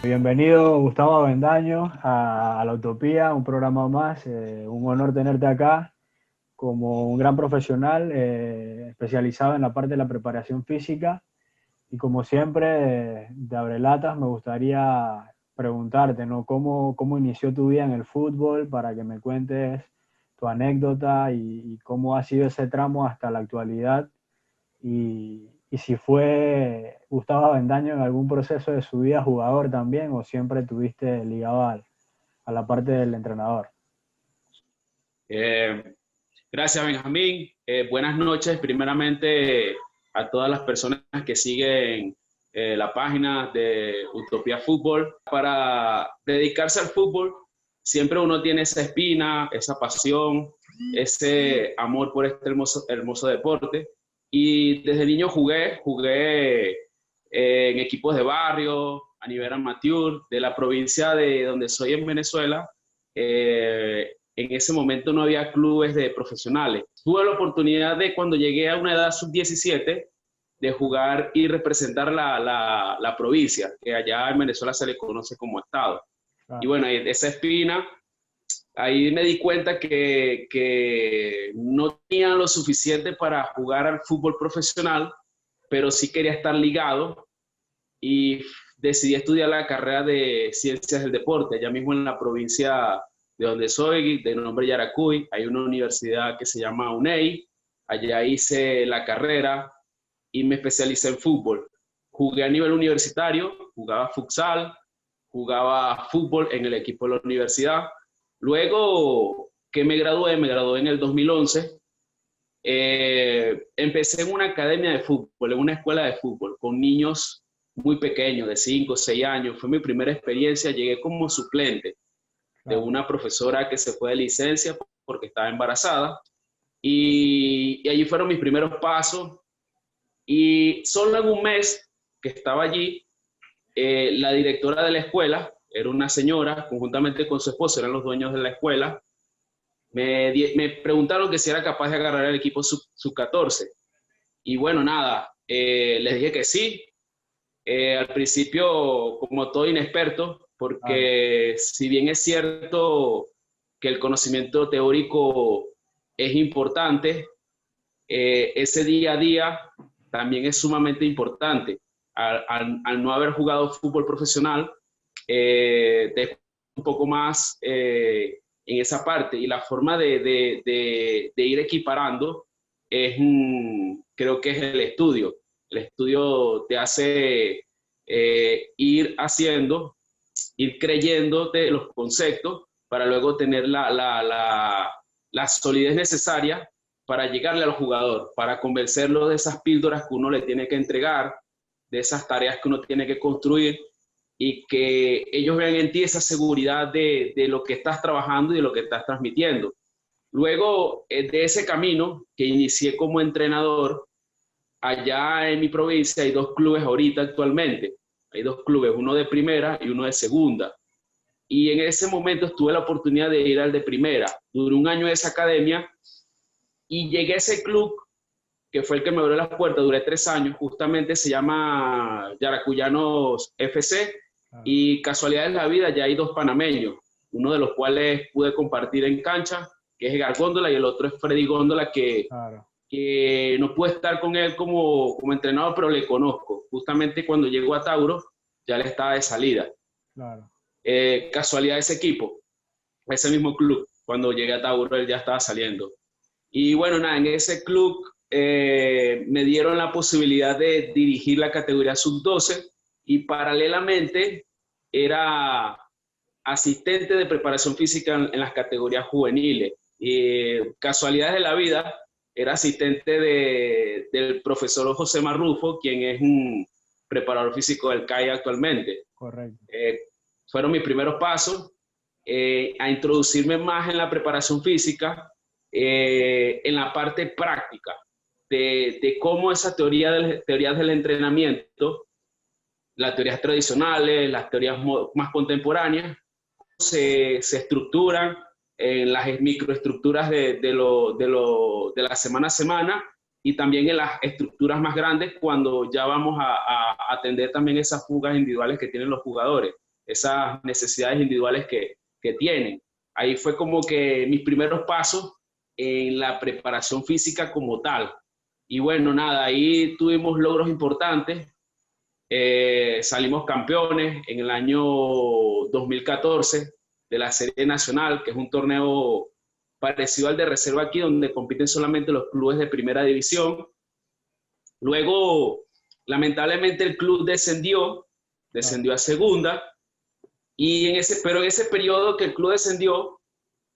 Bienvenido Gustavo Avendaño a La Utopía, un programa más. Un honor tenerte acá como un gran profesional especializado en la parte de la preparación física. Y como siempre, de Abrelatas, me gustaría preguntarte, ¿no? ¿Cómo inició tu vida en el fútbol para que me cuentes tu anécdota y cómo ha sido ese tramo hasta la actualidad? Y si fue Gustavo Avendaño en algún proceso de su vida jugador también, o siempre tuviste ligado a la parte del entrenador. Eh, Gracias, Benjamín. Buenas noches, primeramente, a todas las personas que siguen la página de Utopía Fútbol. Para dedicarse al fútbol, siempre uno tiene esa espina, esa pasión, ese amor por este hermoso deporte. Y desde niño jugué en equipos de barrio, a nivel amateur, de la provincia de donde soy en Venezuela. En ese momento no había clubes de profesionales. Tuve la oportunidad de, cuando llegué a una edad sub-17, de jugar y representar la provincia, que allá en Venezuela se le conoce como estado. Y Claro. bueno, esa espina, ahí me di cuenta que no tenía lo suficiente para jugar al fútbol profesional, pero sí quería estar ligado y decidí estudiar la carrera de Ciencias del Deporte, allá mismo en la provincia de donde soy, de nombre Yaracuy. Hay una universidad que se llama UNEI, allá hice la carrera y me especialicé en fútbol. Jugué a nivel universitario, jugaba futsal, jugaba fútbol en el equipo de la universidad. Luego que me gradué en el 2011. Empecé en una academia de fútbol, en una escuela de fútbol, con niños muy pequeños, de 5 o 6 años. Fue mi primera experiencia. Llegué como suplente de Claro. una profesora que se fue de licencia porque estaba embarazada. Y allí fueron mis primeros pasos. Y solo en un mes que estaba allí, la directora de la escuela, era una señora, conjuntamente con su esposo, eran los dueños de la escuela. Me preguntaron que si era capaz de agarrar el equipo sub-14. Y bueno, nada, les dije que sí. Al principio, como todo inexperto, Claro. porque si bien es cierto que el conocimiento teórico es importante, ese día a día también es sumamente importante. Al no haber jugado fútbol profesional, te un poco más en esa parte, y la forma de ir equiparando es, creo que es el estudio. El estudio te hace ir haciendo, ir creyéndote los conceptos para luego tener la solidez necesaria para llegarle al jugador, para convencerlo de esas píldoras que uno le tiene que entregar, de esas tareas que uno tiene que construir, y que ellos vean en ti esa seguridad de lo que estás trabajando y de lo que estás transmitiendo. Luego de ese camino que inicié como entrenador, allá en mi provincia hay dos clubes ahorita actualmente. Hay dos clubes, uno de primera y uno de segunda. Y en ese momento tuve la oportunidad de ir al de primera. Duré un año en esa academia y llegué a ese club que fue el que me abrió las puertas. Duré 3 años, justamente se llama Yaracuyanos FC, Claro. y casualidades de la vida, ya hay dos panameños, uno de los cuales pude compartir en cancha, que es Edgar Góndola, y el otro es Freddy Góndola, Claro. que no pude estar con él como entrenador, pero le conozco. Justamente cuando llegó a Tauro, ya le estaba de salida. Claro. Casualidad de ese equipo, ese mismo club, cuando llegué a Tauro, él ya estaba saliendo. Y bueno, nada, en ese club me dieron la posibilidad de dirigir la categoría sub-12, y paralelamente era asistente de preparación física en las categorías juveniles. Casualidades de la vida, era asistente del profesor José Marrufo, quien es un preparador físico del CAI actualmente. Correcto. Eh, Fueron mis primeros pasos a introducirme más en la preparación física, en la parte práctica de cómo esa teorías del entrenamiento, las teorías tradicionales, las teorías más contemporáneas, se estructuran en las microestructuras de la semana a semana, y también en las estructuras más grandes cuando ya vamos a atender también esas fugas individuales que tienen los jugadores. esas necesidades individuales que tienen. Ahí fue como que mis primeros pasos en la preparación física como tal. Y bueno, nada, ahí tuvimos logros importantes. Salimos campeones en el año 2014 de la Serie Nacional, que es un torneo parecido al de reserva aquí, donde compiten solamente los clubes de primera división. Luego, lamentablemente, el club descendió a segunda, pero en ese periodo que el club descendió,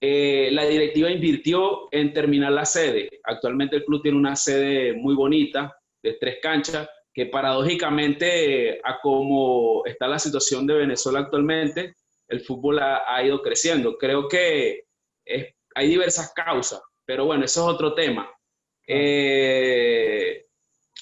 la directiva invirtió en terminar la sede. Actualmente el club tiene una sede muy bonita, de 3 canchas, que paradójicamente, a como está la situación de Venezuela actualmente, el fútbol ha ido creciendo. Creo que hay diversas causas, pero bueno, eso es otro tema.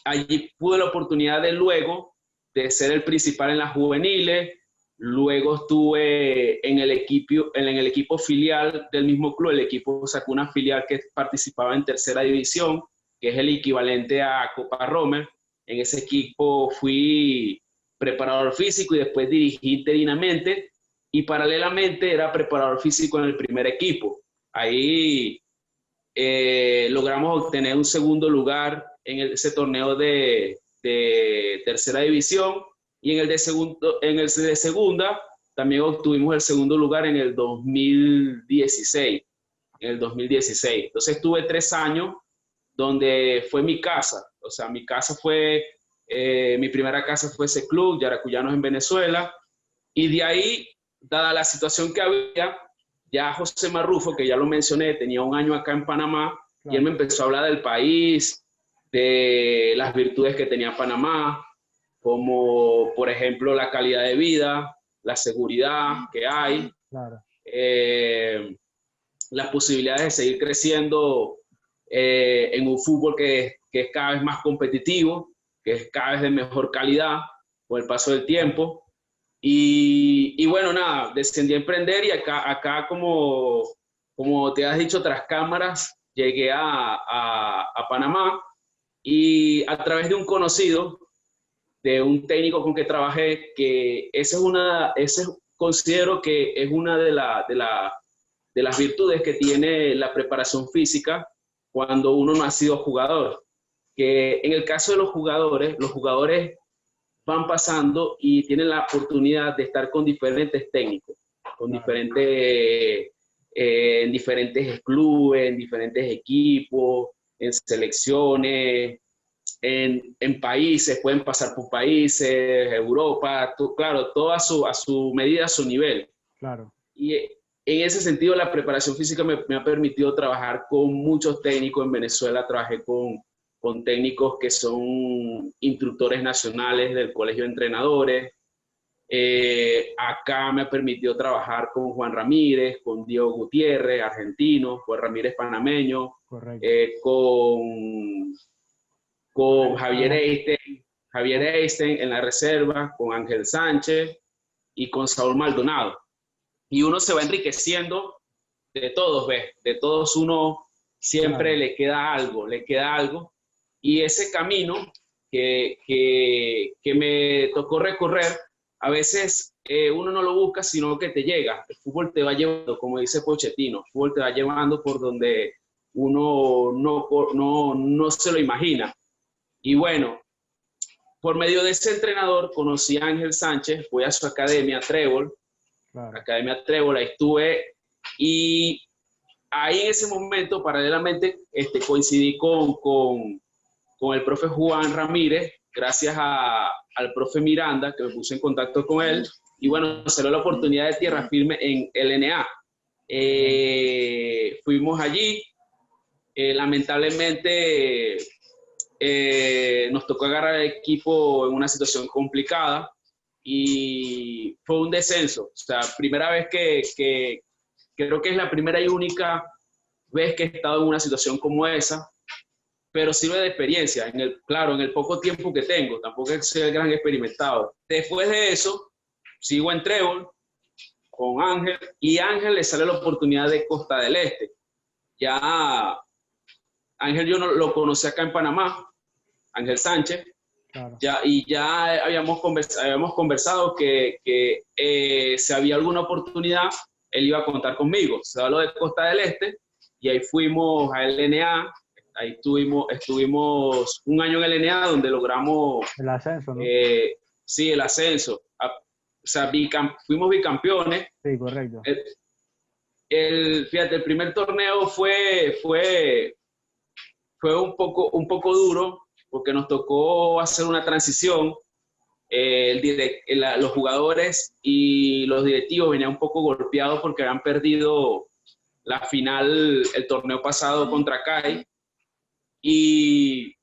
Allí pude la oportunidad de luego de ser el principal en las juveniles. Luego estuve en el equipo filial del mismo club. El equipo sacó una filial que participaba en tercera división, que es el equivalente a Copa Romer. En ese equipo fui preparador físico y después dirigí interinamente, y paralelamente era preparador físico en el primer equipo. Ahí logramos obtener un segundo lugar en ese torneo de tercera división, y en el de segunda también obtuvimos el segundo lugar en el 2016. Entonces tuve 3 años donde fue mi casa. O sea, mi primera casa fue ese club, Yaracuyanos en Venezuela, y de ahí, dada la situación que había, ya José Marrufo, que ya lo mencioné, tenía 1 año acá en Panamá, y él me empezó a hablar del país, de las virtudes que tenía Panamá, como por ejemplo la calidad de vida, la seguridad que hay, las posibilidades de seguir creciendo en un fútbol que es cada vez más competitivo, que es cada vez de mejor calidad con el paso del tiempo. Y bueno, nada, decidí emprender, y acá como te has dicho tras cámaras, llegué a Panamá, y a través de un conocido, de un técnico con que trabajé, que considero que es una de las virtudes que tiene la preparación física cuando uno no ha sido jugador. Que en el caso de los jugadores van pasando y tienen la oportunidad de estar con diferentes técnicos, con en diferentes clubes, en diferentes equipos, en selecciones, en países, pueden pasar por países, Europa, claro, todo a su medida, a su nivel. Claro. Y en ese sentido, la preparación física me ha permitido trabajar con muchos técnicos. En Venezuela trabajé con técnicos que son instructores nacionales del Colegio de Entrenadores. Acá me ha permitido trabajar con Juan Ramírez, con Diego Gutiérrez, argentino, Juan Ramírez, panameño, con Javier Einstein en la reserva, con Ángel Sánchez y con Saúl Maldonado. Y uno se va enriqueciendo de todos, ¿ves? De todos uno siempre le queda algo. Y ese camino que me tocó recorrer, a veces uno no lo busca, sino que te llega. El fútbol te va llevando, como dice Pochettino, el fútbol te va llevando por donde uno no se lo imagina. Y bueno, por medio de ese entrenador conocí a Ángel Sánchez, fui a su academia Trébol, ahí estuve, y ahí en ese momento paralelamente coincidí con el profe Juan Ramírez, gracias al profe Miranda, que me puse en contacto con él, y bueno, se dio la oportunidad de tierra firme en LNA. Fuimos allí, lamentablemente nos tocó agarrar el equipo en una situación complicada, y fue un descenso. O sea, primera vez que creo que es la primera y única vez que he estado en una situación como esa, pero sirve de experiencia. Claro, en el poco tiempo que tengo, tampoco es el gran experimentado. Después de eso, sigo en Trébol con Ángel, y a Ángel le sale la oportunidad de Costa del Este. Ya Ángel yo no lo conocí acá en Panamá, Ángel Sánchez, claro. Ya habíamos conversado que si había alguna oportunidad, él iba a contar conmigo. Se habló de Costa del Este y ahí fuimos a LNA. Ahí estuvimos un año en LNA donde logramos, El ascenso, ¿no? sí, el ascenso. O sea, fuimos bicampeones. Sí, correcto. Fíjate, el primer torneo fue un poco duro porque nos tocó hacer una transición. Los jugadores y los directivos venían un poco golpeados porque habían perdido la final el torneo pasado contra CAI. Y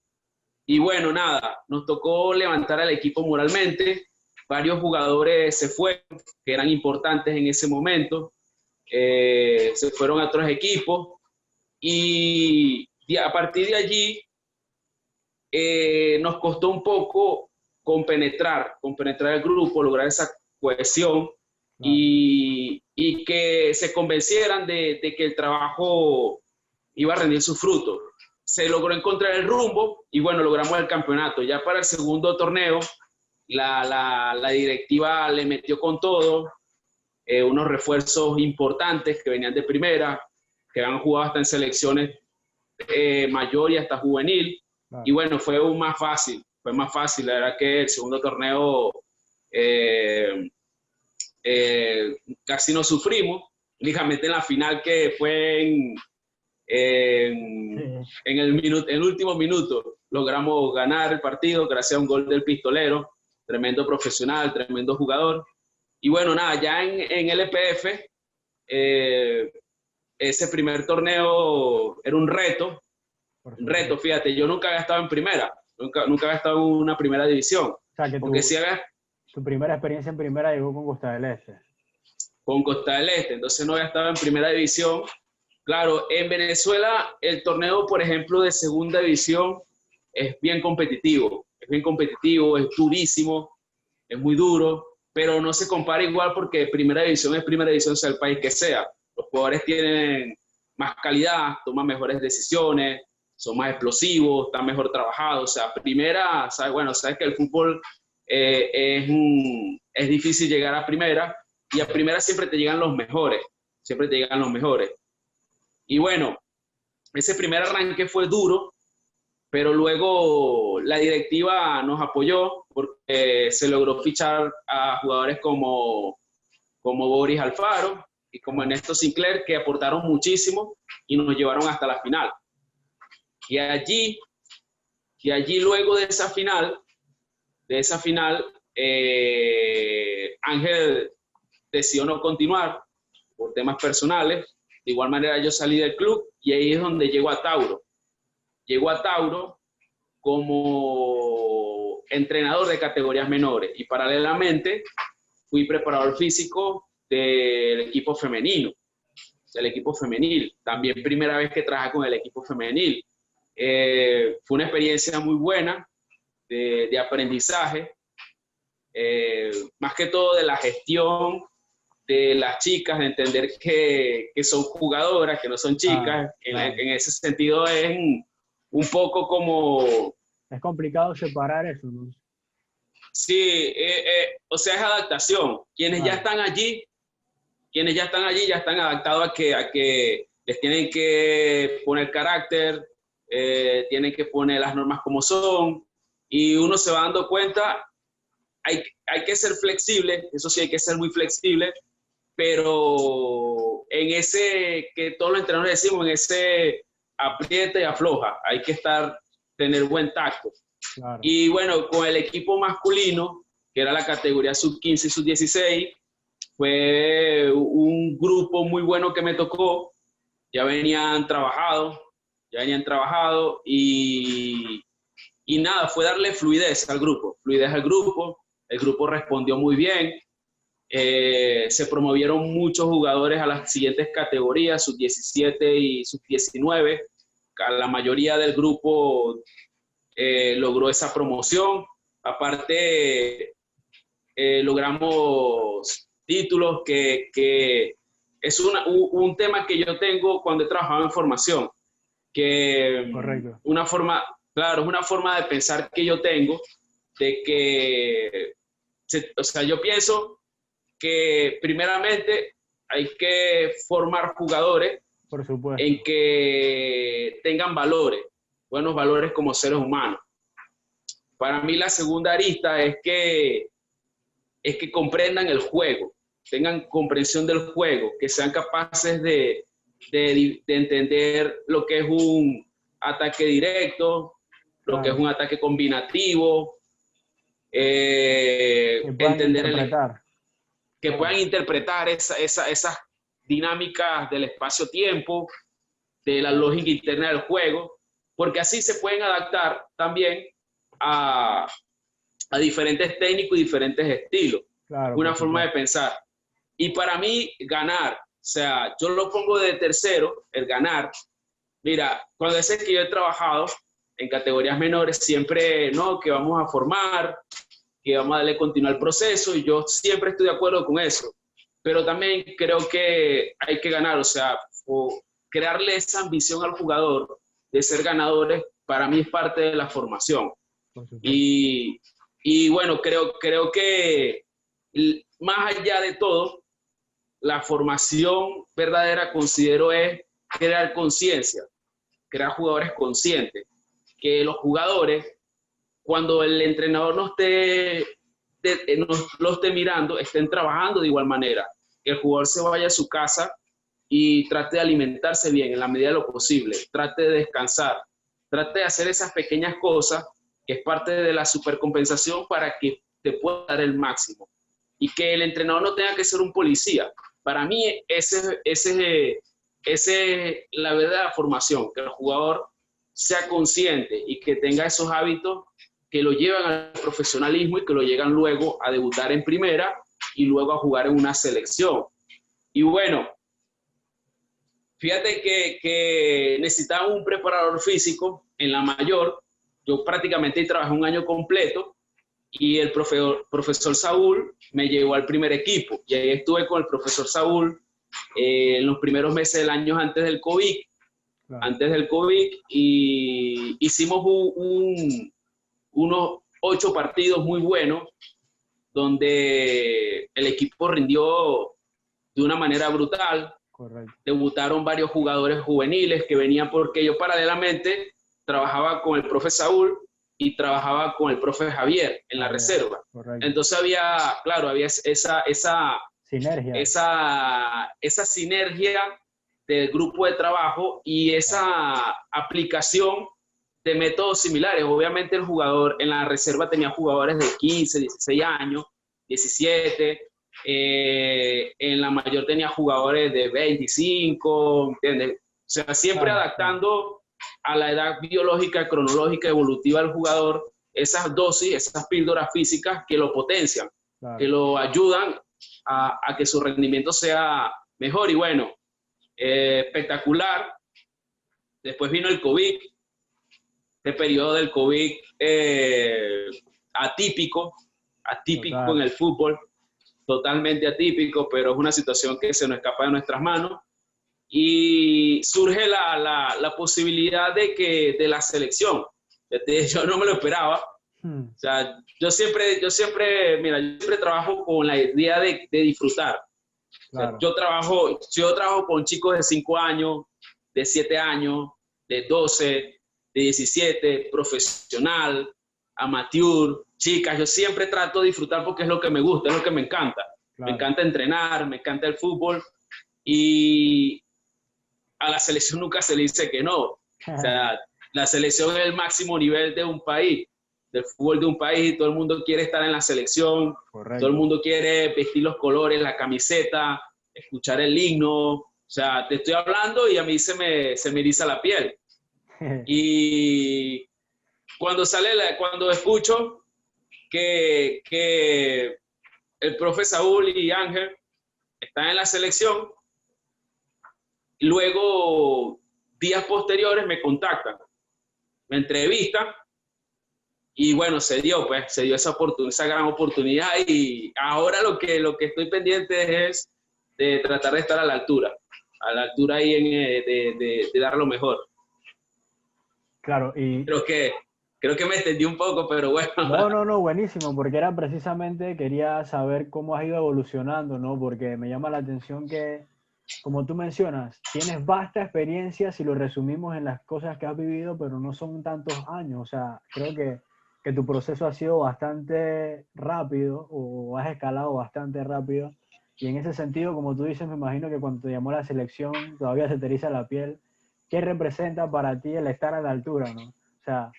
bueno, nada, nos tocó levantar al equipo moralmente. Varios jugadores se fueron, que eran importantes en ese momento. Se fueron a otros equipos. Y a partir de allí nos costó un poco compenetrar el grupo, lograr esa cohesión, Claro. y que se convencieran de que el trabajo iba a rendir sus frutos. Se logró encontrar el rumbo y bueno, logramos el campeonato. Ya para el segundo torneo, la directiva le metió con todo, unos refuerzos importantes que venían de primera, que han jugado hasta en selecciones mayor y hasta juvenil. Claro. Y bueno, fue más fácil, la verdad que el segundo torneo casi no sufrimos, únicamente en la final que fue en el último minuto logramos ganar el partido gracias a un gol del pistolero, tremendo profesional, tremendo jugador. Y bueno, nada, ya en LPF, ese primer torneo era un reto, fíjate, yo nunca había estado en primera, nunca había estado en una primera división. O sea, que porque sí tu primera experiencia en primera llegó con Costa del Este. Con Costa del Este, entonces no había estado en primera división. Claro, en Venezuela el torneo, por ejemplo, de segunda división es bien competitivo, es durísimo, es muy duro, pero no se compara igual porque primera división es primera división, sea el país que sea. Los jugadores tienen más calidad, toman mejores decisiones, son más explosivos, están mejor trabajados. O sea, primera, sabes que el fútbol es difícil llegar a primera, y a primera siempre te llegan los mejores, Y bueno, ese primer arranque fue duro, pero luego la directiva nos apoyó porque se logró fichar a jugadores como Boris Alfaro y como Ernesto Sinclair, que aportaron muchísimo y nos llevaron hasta la final. Y allí luego de esa final, Ángel decidió no continuar por temas personales. De igual manera yo salí del club y ahí es donde llego a Tauro. Llego a Tauro como entrenador de categorías menores y paralelamente fui preparador físico del equipo femenino, También primera vez que trabajé con el equipo femenil. Fue una experiencia muy buena de aprendizaje, más que todo de la gestión de las chicas, de entender que son jugadoras, que no son chicas. Claro. En ese sentido es un poco como... Es complicado separar eso, ¿no? Sí, o sea, es adaptación. Quienes ya están allí ya están adaptados a que les tienen que poner carácter, tienen que poner las normas como son, y uno se va dando cuenta. Hay que ser flexible, eso sí, hay que ser muy flexible, pero en ese que todos los entrenadores decimos, en ese aprieta y afloja, hay que tener buen tacto. Claro. Y bueno, con el equipo masculino, que era la categoría sub-15 y sub-16, fue un grupo muy bueno que me tocó. Ya venían trabajados y nada, fue darle fluidez al grupo. El grupo respondió muy bien. Se promovieron muchos jugadores a las siguientes categorías, sub-17 y sub-19. La mayoría del grupo logró esa promoción. Aparte, logramos títulos que es un tema que yo tengo cuando he trabajado en formación, que Correcto. es una forma de pensar que yo tengo, de que, o sea, yo pienso que primeramente hay que formar jugadores Por supuesto. en que tengan valores, buenos valores como seres humanos. Para mí la segunda arista es que comprendan el juego, tengan comprensión del juego, que sean capaces de entender lo que es un ataque directo, lo que es un ataque combinativo, que puedan entender interpretar. que puedan interpretar esas dinámicas del espacio-tiempo, de la lógica interna del juego, porque así se pueden adaptar también a diferentes técnicos y diferentes estilos. Claro, Una forma de pensar. Y para mí, ganar, o sea, yo lo pongo de tercero, el ganar. Mira, cuando veces que yo he trabajado en categorías menores, siempre, no, que vamos a formar, que vamos a darle continuo al proceso, y yo siempre estoy de acuerdo con eso. Pero también creo que hay que ganar, o sea, crearle esa ambición al jugador de ser ganadores, para mí es parte de la formación. Y bueno, creo que más allá de todo, la formación verdadera considero es crear conciencia, crear jugadores conscientes, que los jugadores, cuando el entrenador no lo esté mirando, estén trabajando de igual manera, que el jugador se vaya a su casa y trate de alimentarse bien en la medida de lo posible, trate de descansar, trate de hacer esas pequeñas cosas que es parte de la supercompensación para que te pueda dar el máximo. Y que el entrenador no tenga que ser un policía. Para mí, ese es la verdadera formación, que el jugador sea consciente y que tenga esos hábitos que lo llevan al profesionalismo y que lo llegan luego a debutar en primera y luego a jugar en una selección. Y bueno, fíjate que necesitaba un preparador físico en la mayor. Yo prácticamente trabajé un año completo y el profesor Saúl me llevó al primer equipo. Y ahí estuve con el profesor Saúl en los primeros meses del año antes del COVID. Claro. Antes del COVID, y hicimos unos 8 partidos muy buenos, donde el equipo rindió de una manera brutal. Correcto. Debutaron varios jugadores juveniles que venían, porque yo paralelamente trabajaba con el profe Saúl y trabajaba con el profe Javier en la reserva. Correcto. Entonces había esa sinergia. Esa sinergia del grupo de trabajo y esa aplicación de métodos similares. Obviamente el jugador en la reserva tenía jugadores de 15, 16 años, 17, en la mayor tenía jugadores de 25, ¿entiendes? O sea, siempre adaptando a la edad biológica, cronológica, evolutiva del jugador, esas dosis, esas píldoras físicas que lo potencian, que lo ayudan a que su rendimiento sea mejor. Y bueno, espectacular. Después vino el COVID, este periodo del COVID atípico Total. En el fútbol, totalmente atípico, pero es una situación que se nos escapa de nuestras manos. Y surge la posibilidad de la selección. Yo no me lo esperaba. O sea, yo siempre trabajo con la idea de disfrutar. Claro. O sea, yo trabajo con chicos de 5 años, de 7 años, de 12, de 17, profesional, amateur, chicas. Yo siempre trato de disfrutar porque es lo que me gusta, es lo que me encanta. Claro. Me encanta entrenar, me encanta el fútbol, y a la selección nunca se le dice que no. O sea, la selección es el máximo nivel de un país, del fútbol de un país, y todo el mundo quiere estar en la selección. Correcto. Todo el mundo quiere vestir los colores, la camiseta, escuchar el himno. O sea, te estoy hablando y a mí se me eriza la piel. Y cuando escucho que el profe Saúl y Ángel están en la selección, luego días posteriores me contactan, me entrevistan, y bueno, se dio esa gran oportunidad, y ahora lo que estoy pendiente es de tratar de estar a la altura ahí de dar lo mejor. Claro, y creo que Creo que me extendí un poco, pero bueno. No, no, no, buenísimo, porque era precisamente, quería saber cómo has ido evolucionando, ¿no? Porque me llama la atención que, como tú mencionas, tienes vasta experiencia si lo resumimos en las cosas que has vivido, pero no son tantos años. O sea, creo que tu proceso ha sido bastante rápido o has escalado bastante rápido. Y en ese sentido, como tú dices, me imagino que cuando te llamó la selección todavía se te eriza la piel. ¿Qué representa para ti el estar a la altura, ¿no? O sea,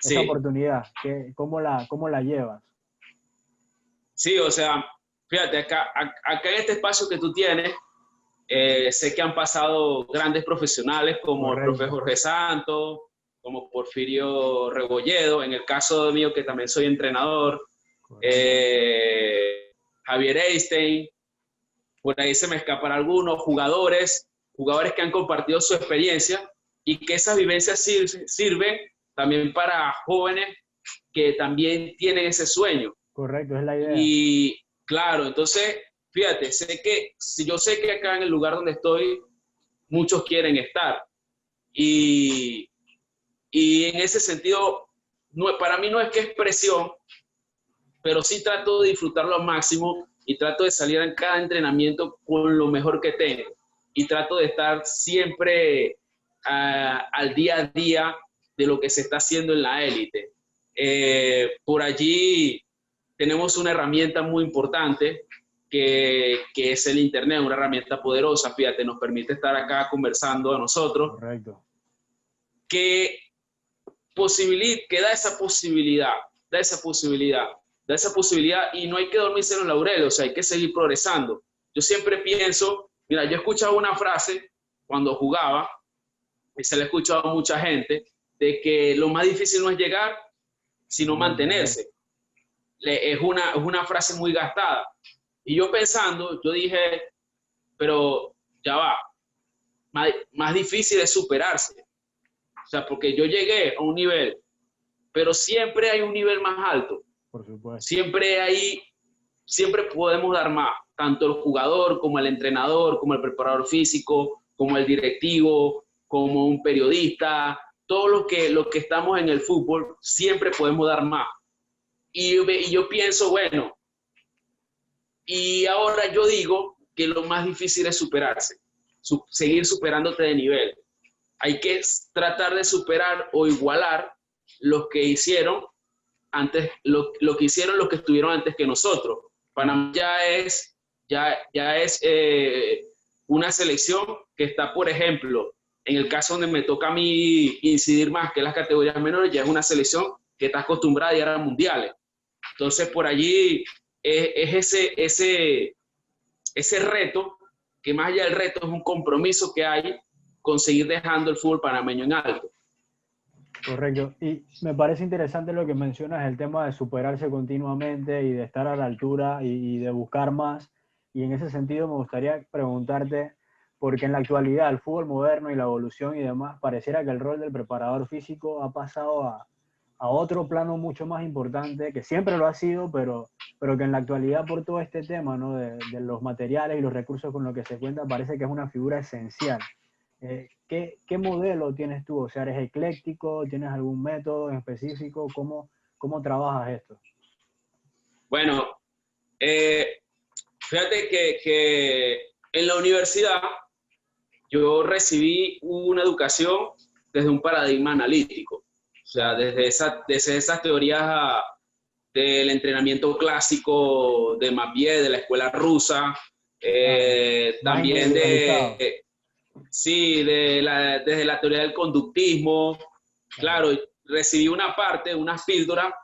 esa Sí, oportunidad, cómo la llevas? sí, o sea, fíjate, acá en este espacio que tú tienes, sé que han pasado grandes profesionales como el profe Correcto, Jorge Santos, como Porfirio Rebolledo, en el caso mío que también soy entrenador, correcto. eh, Javier Einstein, por ahí se me escapan algunos jugadores que han compartido su experiencia y que esas vivencias sirven también para jóvenes que también tienen ese sueño. Correcto, es la idea. Y claro, entonces, fíjate, si yo sé que acá en el lugar donde estoy, muchos quieren estar. Y, y en ese sentido, no, para mí no es que es presión, pero sí trato de disfrutarlo al máximo y trato de salir en cada entrenamiento con lo mejor que tengo. Y trato de estar siempre al día a día de lo que se está haciendo en la élite. Por allí tenemos una herramienta muy importante que es el Internet, una herramienta poderosa, fíjate, nos permite estar acá conversando a nosotros, Correcto. que, que da esa posibilidad, da esa posibilidad y no hay que dormirse en los laureles, o sea, hay que seguir progresando. Yo siempre pienso, mira, yo he escuchado una frase cuando jugaba, y se la he escuchado a mucha gente, de que lo más difícil no es llegar, sino mantenerse. Es una frase muy gastada. Y yo pensando, yo dije, pero ya va, más difícil es superarse. O sea, porque yo llegué a un nivel, pero siempre hay un nivel más alto. Por supuesto. Siempre podemos dar más, tanto el jugador como el entrenador, como el preparador físico, como el directivo, como un periodista, todos los que estamos en el fútbol, siempre podemos dar más. Y yo pienso, bueno, y ahora yo digo que lo más difícil es superarse, seguir superándote de nivel. Hay que tratar de superar o igualar los que hicieron lo que hicieron los que estuvieron antes que nosotros. Panamá ya es una selección que está, por ejemplo, en el caso donde me toca a mí incidir más, que las categorías menores, ya es una selección que está acostumbrada a ir a mundiales. Entonces, por allí es ese reto, que más allá del reto es un compromiso que hay con seguir dejando el fútbol panameño en alto. Correcto. Y me parece interesante lo que mencionas, el tema de superarse continuamente y de estar a la altura y de buscar más. Y en ese sentido me gustaría preguntarte, porque en la actualidad el fútbol moderno y la evolución y demás, pareciera que el rol del preparador físico ha pasado a otro plano mucho más importante, que siempre lo ha sido, pero que en la actualidad por todo este tema, ¿no? de los materiales y los recursos con los que se cuenta, parece que es una figura esencial. ¿Qué modelo tienes tú? O sea, ¿eres ecléctico? ¿Tienes algún método en específico? ¿Cómo trabajas esto? Bueno, fíjate que en la universidad yo recibí una educación desde un paradigma analítico, o sea, Claro. desde esas teorías del entrenamiento clásico de Mappier, de la escuela rusa, Claro. Más también individualizado. sí, desde la teoría del conductismo. Claro. Claro, recibí una parte, una píldora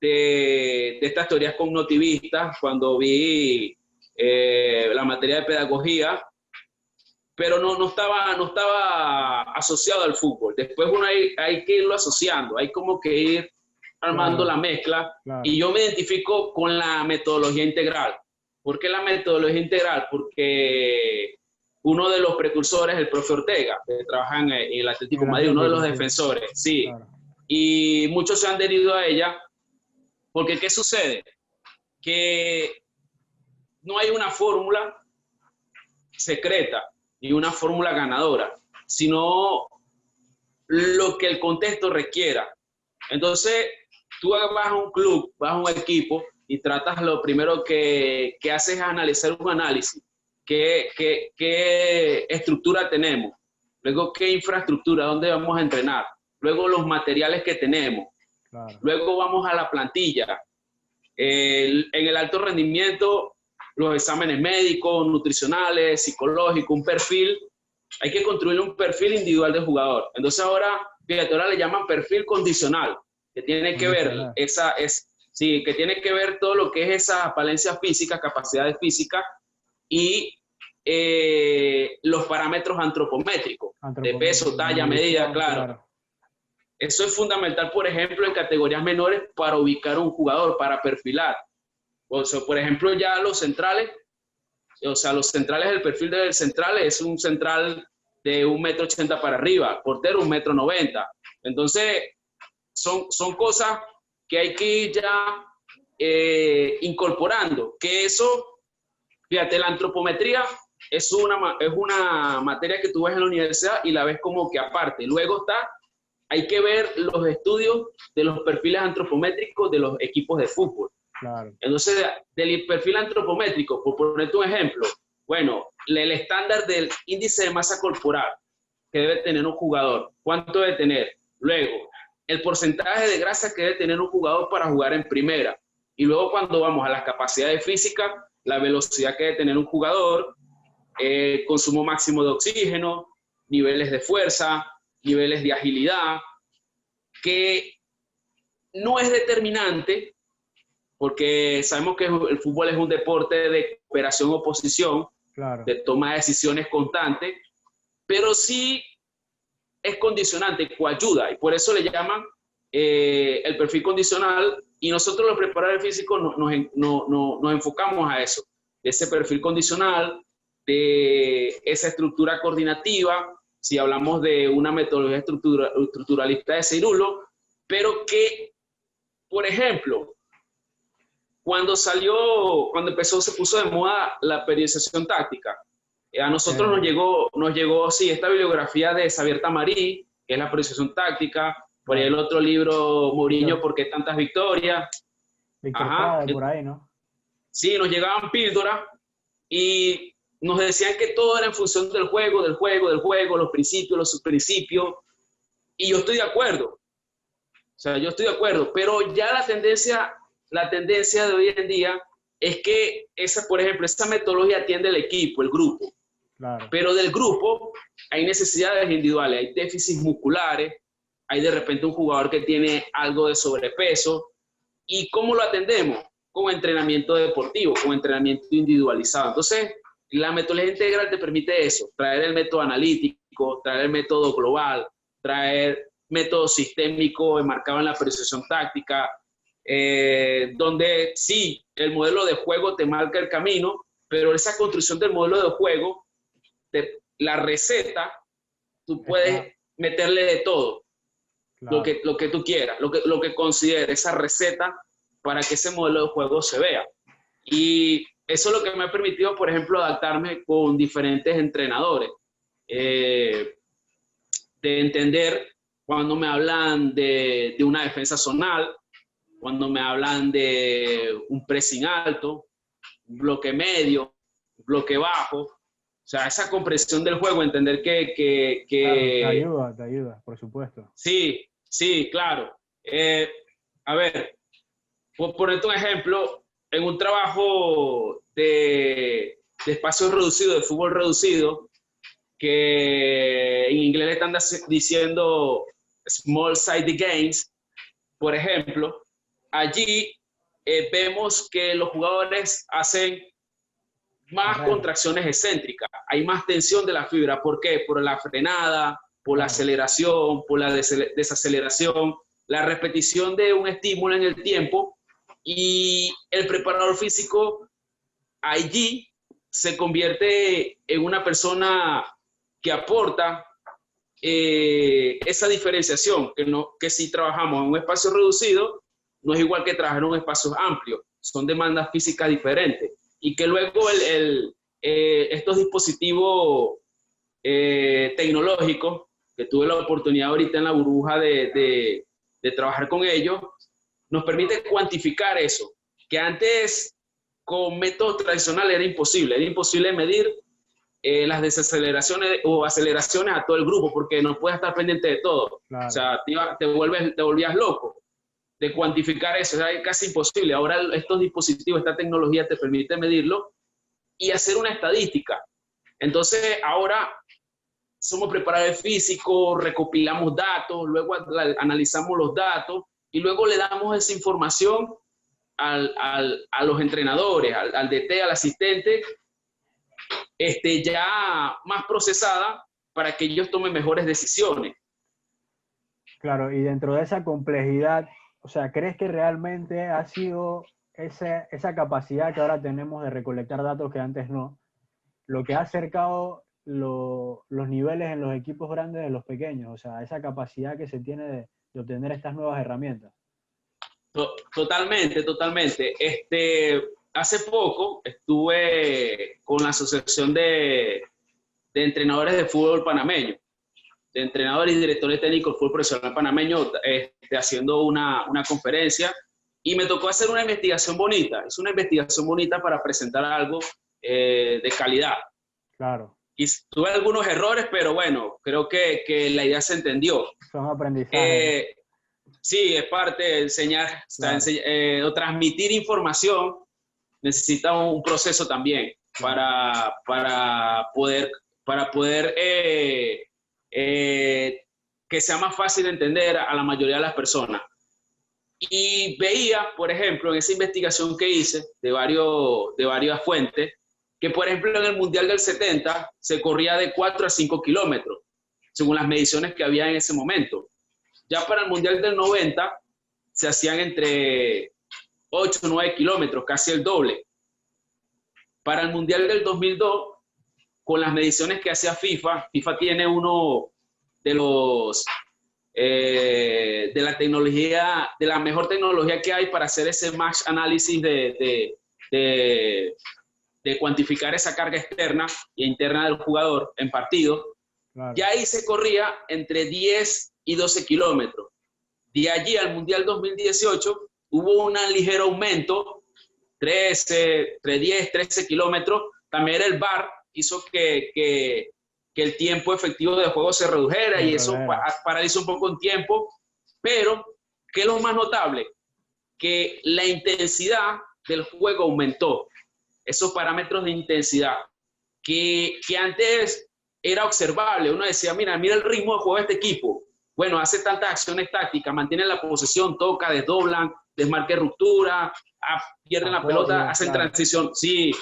de estas teorías cognitivistas cuando vi la materia de pedagogía, pero no estaba asociado al fútbol. Después uno hay que irlo asociando, hay como que ir armando Claro. la mezcla y Claro. yo me identifico con la metodología integral. ¿Por qué la metodología integral? Porque uno de los precursores, el profe Ortega, que trabaja en el En Atlético el de Madrid, uno de los Atlético, sí. defensores, sí. Claro. Y muchos se han adherido a ella porque ¿qué sucede? Que no hay una fórmula secreta ni una fórmula ganadora, sino lo que el contexto requiera. Entonces, tú vas a un club, vas a un equipo y tratas, lo primero que haces es analizar un análisis. ¿Qué estructura tenemos? Luego, ¿qué infraestructura? ¿Dónde vamos a entrenar? Luego, los materiales que tenemos. Claro. Luego, vamos a la plantilla. En el alto rendimiento, los exámenes médicos, nutricionales, psicológicos, un perfil. Hay que construir un perfil individual de jugador. Entonces, ahora, fíjate, ahora le llaman perfil condicional, que tiene que ver que tiene que ver todo lo que es esa valencia física, capacidades físicas y los parámetros antropométricos, de peso, talla, medida, claro. Eso es fundamental, por ejemplo, en categorías menores para ubicar un jugador, para perfilar. O sea, por ejemplo, ya los centrales, el perfil del central es un central de 1,80 m para arriba, portero 1,90 m. Entonces, son cosas que hay que ir ya incorporando, que eso, fíjate, la antropometría es una materia que tú ves en la universidad y la ves como que aparte. Luego hay que ver los estudios de los perfiles antropométricos de los equipos de fútbol. Claro. Entonces, del perfil antropométrico, por ponerte un ejemplo, bueno, el estándar del índice de masa corporal que debe tener un jugador, ¿cuánto debe tener? Luego, el porcentaje de grasa que debe tener un jugador para jugar en primera. Y luego cuando vamos a las capacidades físicas, la velocidad que debe tener un jugador, consumo máximo de oxígeno, niveles de fuerza, niveles de agilidad, que no es determinante, porque sabemos que el fútbol es un deporte de cooperación-oposición, claro, de toma de decisiones constante, pero sí es condicionante, coayuda, y por eso le llaman el perfil condicional, y nosotros los preparadores físicos nos enfocamos a eso, de ese perfil condicional, de esa estructura coordinativa, si hablamos de una metodología estructuralista de Cirulo, pero que, por ejemplo, cuando se puso de moda la periodización táctica, a nosotros nos llegó sí, esta bibliografía de Xavier Tamarí, que es la periodización táctica, por ahí el otro libro, Mourinho, ¿por qué tantas victorias? Víctor Prade, por ahí, ¿no? Sí, nos llegaban píldoras y nos decían que todo era en función del juego, los principios, los subprincipios, y yo estoy de acuerdo. O sea, yo estoy de acuerdo, pero ya la tendencia de hoy en día es que por ejemplo, esa metodología atiende el equipo, el grupo. Claro. Pero del grupo hay necesidades individuales, hay déficits musculares, hay de repente un jugador que tiene algo de sobrepeso. ¿Y cómo lo atendemos? Con entrenamiento deportivo, con entrenamiento individualizado. Entonces, la metodología integral te permite eso, traer el método analítico, traer el método global, traer método sistémico enmarcado en la periodización táctica, donde sí, el modelo de juego te marca el camino, pero esa construcción del modelo de juego, la receta, tú puedes meterle de todo, claro, lo que tú quieras, lo que consideres, esa receta para que ese modelo de juego se vea. Y eso es lo que me ha permitido, por ejemplo, adaptarme con diferentes entrenadores, de entender cuando me hablan de una defensa zonal, cuando me hablan de un pressing alto, un bloque medio, un bloque bajo. O sea, esa comprensión del juego, entender que claro, te ayuda, por supuesto. Sí, sí, claro. A ver, por ponerte un ejemplo, en un trabajo de espacio reducido, de fútbol reducido, que en inglés le están diciendo small sided games, por ejemplo, allí vemos que los jugadores hacen más contracciones excéntricas, hay más tensión de la fibra. ¿Por qué? Por la frenada, por la aceleración, por la desaceleración, la repetición de un estímulo en el tiempo, y el preparador físico allí se convierte en una persona que aporta esa diferenciación, que si trabajamos en un espacio reducido, no es igual que trabajar en un espacio amplio, son demandas físicas diferentes, y que luego estos dispositivos tecnológicos, que tuve la oportunidad ahorita en la burbuja de de trabajar con ellos, nos permite cuantificar eso, que antes con métodos tradicionales era imposible medir las desaceleraciones o aceleraciones a todo el grupo, porque no puedes estar pendiente de todo. Claro. O sea, te volvías loco de cuantificar eso, era casi imposible. Ahora estos dispositivos, esta tecnología te permite medirlo y hacer una estadística. Entonces, ahora somos preparadores físicos, recopilamos datos, luego analizamos los datos y luego le damos esa información a los entrenadores, al DT, al asistente, ya más procesada para que ellos tomen mejores decisiones. Claro, y dentro de esa complejidad, o sea, ¿crees que realmente ha sido esa capacidad que ahora tenemos de recolectar datos que antes no, lo que ha acercado los niveles en los equipos grandes de los pequeños? O sea, esa capacidad que se tiene de obtener estas nuevas herramientas. Totalmente, totalmente. Hace poco estuve con la Asociación de Entrenadores de Fútbol Panameño, de entrenadores y directores técnicos del fútbol profesional panameño, haciendo una conferencia, y me tocó hacer una investigación bonita. Es una investigación bonita para presentar algo de calidad. Claro. Y tuve algunos errores, pero bueno, creo que la idea se entendió. Son aprendizajes. Sí, es parte de enseñar, claro. O transmitir información necesita un proceso también, claro, para poder que sea más fácil de entender a la mayoría de las personas. Y veía, por ejemplo, en esa investigación que hice de varias fuentes, que por ejemplo en el Mundial del 70 se corría de 4 a 5 kilómetros, según las mediciones que había en ese momento. Ya para el Mundial del 90 se hacían entre 8 o 9 kilómetros, casi el doble. Para el Mundial del 2002, con las mediciones que hacía FIFA tiene uno de los de la tecnología, de la mejor tecnología que hay para hacer ese match análisis de cuantificar esa carga externa e interna del jugador en partido. Claro. Ya ahí se corría entre 10 y 12 kilómetros. De allí al Mundial 2018 hubo un ligero aumento, 10, 13 kilómetros. También el VAR hizo que el tiempo efectivo de juego se redujera y eso paralizó un poco el tiempo. Pero, ¿qué es lo más notable? Que la intensidad del juego aumentó. Esos parámetros de intensidad que antes era observable. Uno decía, mira el ritmo de juego de este equipo. Bueno, hace tantas acciones tácticas, mantienen la posesión, toca, desdoblan, desmarque, ruptura, pierden la pelota, hacen transición. Sí,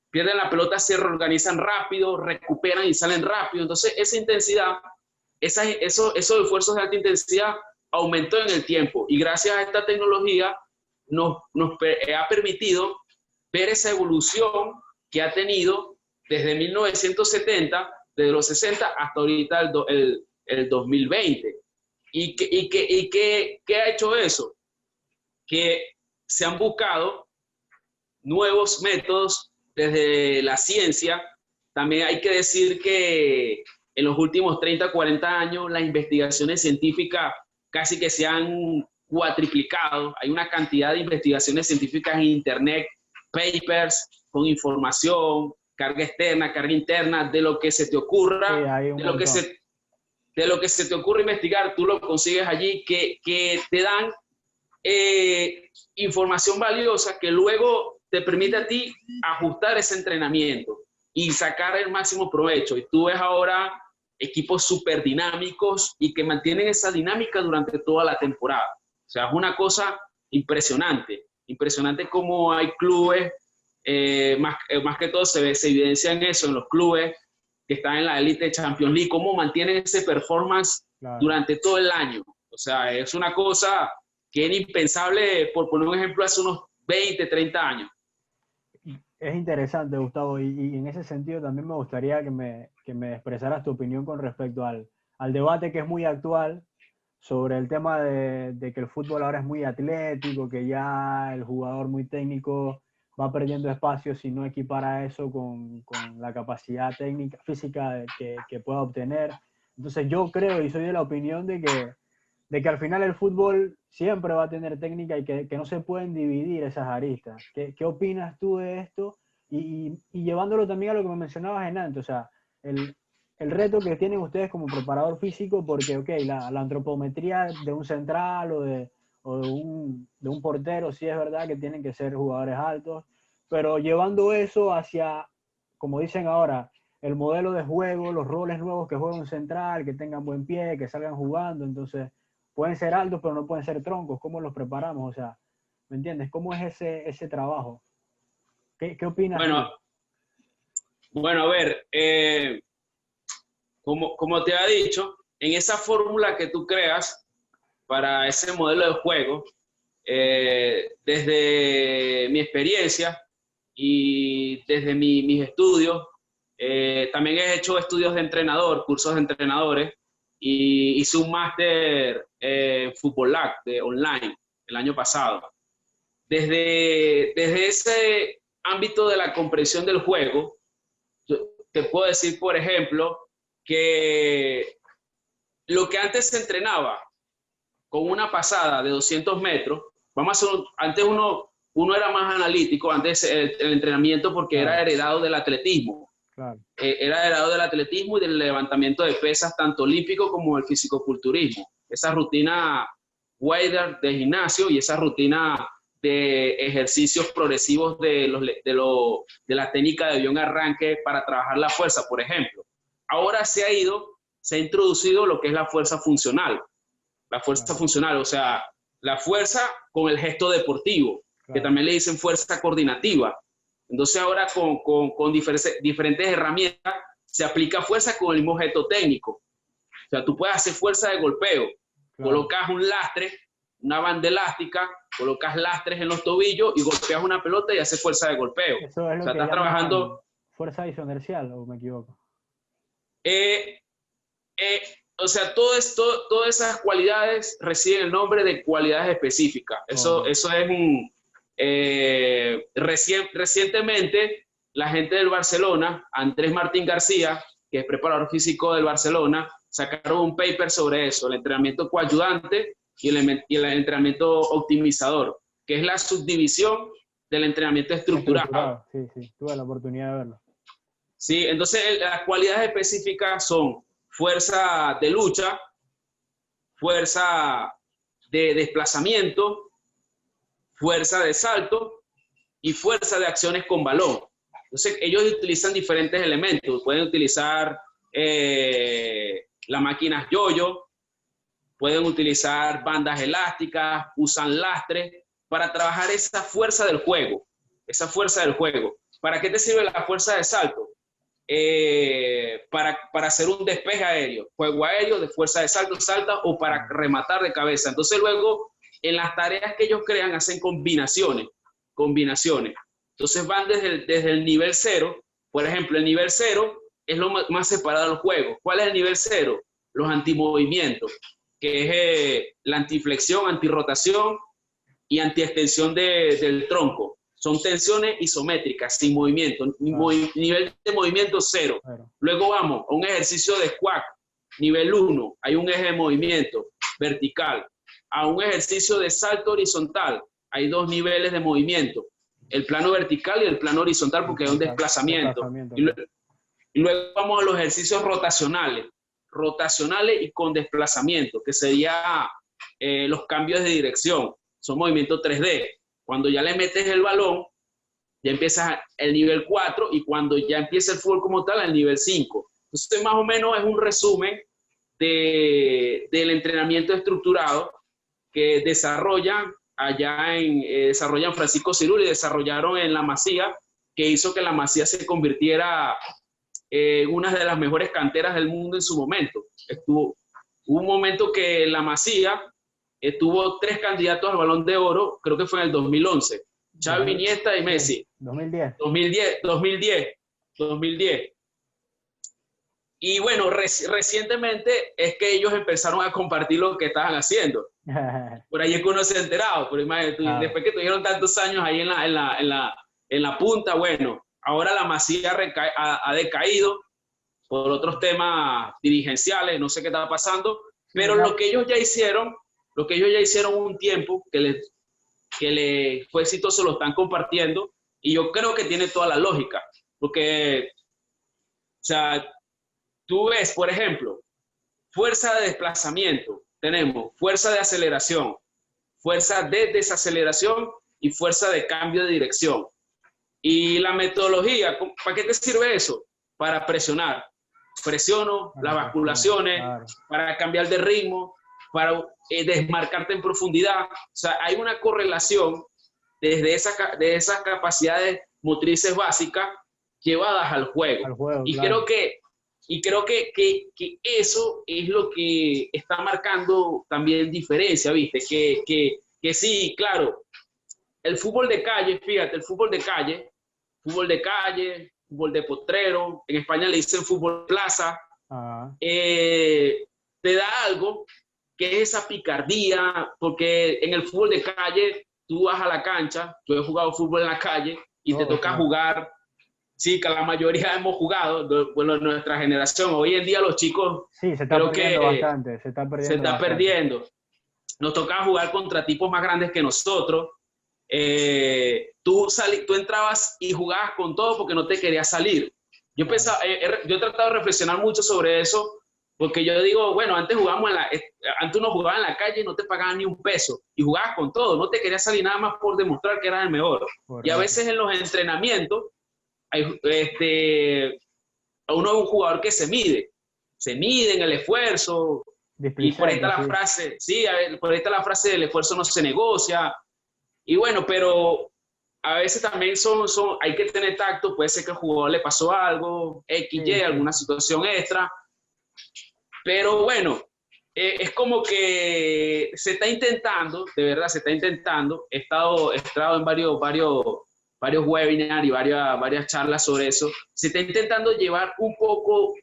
pierden la pelota, se reorganizan rápido, recuperan y salen rápido. Entonces, esa intensidad, esos esfuerzos de alta intensidad aumentó en el tiempo. Y gracias a esta tecnología nos ha permitido ver esa evolución que ha tenido desde 1970, desde los 60 hasta ahorita el 2020. ¿Y qué ha hecho eso? Que se han buscado nuevos métodos desde la ciencia. También hay que decir que en los últimos 30, 40 años las investigaciones científicas casi que se han cuatriplicado. Hay una cantidad de investigaciones científicas en internet, papers con información, carga externa, carga interna, de lo que se te ocurra, de lo que se te ocurra investigar, tú lo consigues allí, que te dan información valiosa que luego te permite a ti ajustar ese entrenamiento y sacar el máximo provecho. Y tú ves ahora equipos súper dinámicos y que mantienen esa dinámica durante toda la temporada. O sea, es una cosa impresionante. Impresionante cómo hay clubes, más que todo se evidencia en eso, en los clubes que están en la élite Champions League, cómo mantienen ese performance durante todo el año. O sea, es una cosa que era impensable, por poner un ejemplo, hace unos 20, 30 años. Es interesante, Gustavo, y en ese sentido también me gustaría que me expresaras tu opinión con respecto al debate que es muy actual sobre el tema de que el fútbol ahora es muy atlético, que ya el jugador muy técnico va perdiendo espacio si no equipara eso con la capacidad técnica, física que pueda obtener. Entonces yo creo y soy de la opinión de que de que al final el fútbol siempre va a tener técnica y que no se pueden dividir esas aristas. ¿Qué opinas tú de esto? Y llevándolo también a lo que me mencionabas en antes, o sea, el reto que tienen ustedes como preparador físico, porque, ok, la antropometría de un central o de un portero, sí es verdad que tienen que ser jugadores altos, pero llevando eso hacia, como dicen ahora, el modelo de juego, los roles nuevos que juega un central, que tengan buen pie, que salgan jugando, entonces pueden ser altos, pero no pueden ser troncos. ¿Cómo los preparamos? O sea, ¿me entiendes? ¿Cómo es ese trabajo? ¿Qué opinas tú? Bueno, bueno, a ver, como te ha dicho, en esa fórmula que tú creas para ese modelo de juego, desde mi experiencia y desde mis estudios, también he hecho estudios de entrenador, cursos de entrenadores, y hice un máster en Fútbol Lab de online el año pasado. Desde ese ámbito de la comprensión del juego, te puedo decir, por ejemplo, que lo que antes se entrenaba con una pasada de 200 metros, vamos a hacer, antes uno era más analítico, antes el entrenamiento porque Claro, era heredado del atletismo, claro, era heredado del atletismo y del levantamiento de pesas, tanto olímpico como el fisicoculturismo. Esa rutina Wader de gimnasio y esa rutina de ejercicios progresivos de la técnica de avión arranque para trabajar la fuerza, por ejemplo. Ahora se ha introducido lo que es la fuerza funcional. La fuerza claro, funcional, o sea, la fuerza con el gesto deportivo, que claro. también le dicen fuerza coordinativa. Entonces ahora con diferentes herramientas se aplica fuerza con el mismo gesto técnico. O sea, tú puedes hacer fuerza de golpeo, Claro. colocas un lastre, una banda elástica, colocas lastres en los tobillos y golpeas una pelota y haces fuerza de golpeo. Eso es O lo sea, que estás llaman trabajando fuerza isoinercial, ¿o me equivoco? eh, eh, o sea, todas esas cualidades reciben el nombre de cualidades específicas. Ok, Eso es un... recientemente, la gente del Barcelona, Andrés Martín García, que es preparador físico del Barcelona, sacaron un paper sobre eso, el entrenamiento coayudante y el entrenamiento optimizador, que es la subdivisión del entrenamiento estructurado. estructurado, sí, sí, tuve la oportunidad de verlo. ¿Sí? Entonces, las cualidades específicas son fuerza de lucha, fuerza de desplazamiento, fuerza de salto y fuerza de acciones con balón. Entonces, ellos utilizan diferentes elementos. Pueden utilizar las máquinas yo-yo, pueden utilizar bandas elásticas, usan lastres para trabajar esa fuerza del juego. Esa fuerza del juego. ¿Para qué te sirve la fuerza de salto? Para hacer un despeje aéreo, juego aéreo de fuerza de salto, salta o para rematar de cabeza. Entonces luego en las tareas que ellos crean hacen combinaciones. Entonces van desde el nivel cero, por ejemplo, el nivel cero es lo más separado del juego. ¿Cuál es el nivel cero? Los antimovimientos, que es la antiflexión, antirrotación y antiextensión del tronco. Son tensiones isométricas, sin movimiento, Claro, nivel de movimiento cero. claro, Luego vamos a un ejercicio de squat, nivel 1, hay un eje de movimiento vertical. A un ejercicio de salto horizontal, hay dos niveles de movimiento, el plano vertical y el plano horizontal porque hay un desplazamiento. desplazamiento, claro. Y luego vamos a los ejercicios rotacionales y con desplazamiento, que sería los cambios de dirección, son movimientos 3D. Cuando ya le metes el balón, ya empieza el nivel 4 y cuando ya empieza el fútbol como tal, el nivel 5. Entonces, más o menos es un resumen del entrenamiento estructurado que desarrollan Francisco Ciruli y desarrollaron en La Masía, que hizo que La Masía se convirtiera en una de las mejores canteras del mundo en su momento. Hubo un momento que La Masía tuvo 3 candidatos al Balón de Oro, creo que fue en el 2011, Xavi, 2000, Iniesta y sí, Messi. 2010. 2010. Y bueno, recientemente es que ellos empezaron a compartir lo que estaban haciendo. Por ahí es que uno se ha enterado, pero imagínate, Claro, después que tuvieron tantos años ahí en la punta, bueno, ahora la Masía ha decaído por otros temas dirigenciales, no sé qué está pasando, Pero lo que ellos ya hicieron un tiempo que le fue exitoso, lo están compartiendo, y yo creo que tiene toda la lógica, porque, o sea, tú ves, por ejemplo, fuerza de desplazamiento, tenemos fuerza de aceleración, fuerza de desaceleración y fuerza de cambio de dirección. Y la metodología, ¿para qué te sirve eso? Para presionar. Presiono las basculaciones, claro, para cambiar de ritmo, para desmarcarte en profundidad. O sea, hay una correlación de esas capacidades motrices básicas llevadas al juego. Y claro, creo que eso es lo que está marcando también diferencia, ¿viste? Que sí, claro, el fútbol de calle, fíjate, el fútbol de calle, fútbol de potrero, en España le dicen fútbol plaza, te da algo que es esa picardía, porque en el fútbol de calle tú vas a la cancha, yo he jugado fútbol en la calle y te toca jugar, sí, que la mayoría hemos jugado, bueno, nuestra generación, hoy en día los chicos, sí, se está perdiendo bastante, se está perdiendo. Nos toca jugar contra tipos más grandes que nosotros. Tú entrabas y jugabas con todo porque no te querías salir. Yo he tratado de reflexionar mucho sobre eso, porque yo digo, bueno, antes uno jugaba en la calle y no te pagaban ni un peso, y jugabas con todo, no te querías salir nada más por demostrar que eras el mejor. Correcto. Y a veces en los entrenamientos, uno es un jugador que se mide en el esfuerzo, y por ahí está la frase, sí, por ahí está la frase del esfuerzo no se negocia. Y bueno, pero a veces también hay que tener tacto, puede ser que al jugador le pasó algo, XY, alguna situación extra, pero bueno, es como que se está intentando, de verdad se está intentando, he estado en varios webinars y varias charlas sobre eso, se está intentando llevar un poco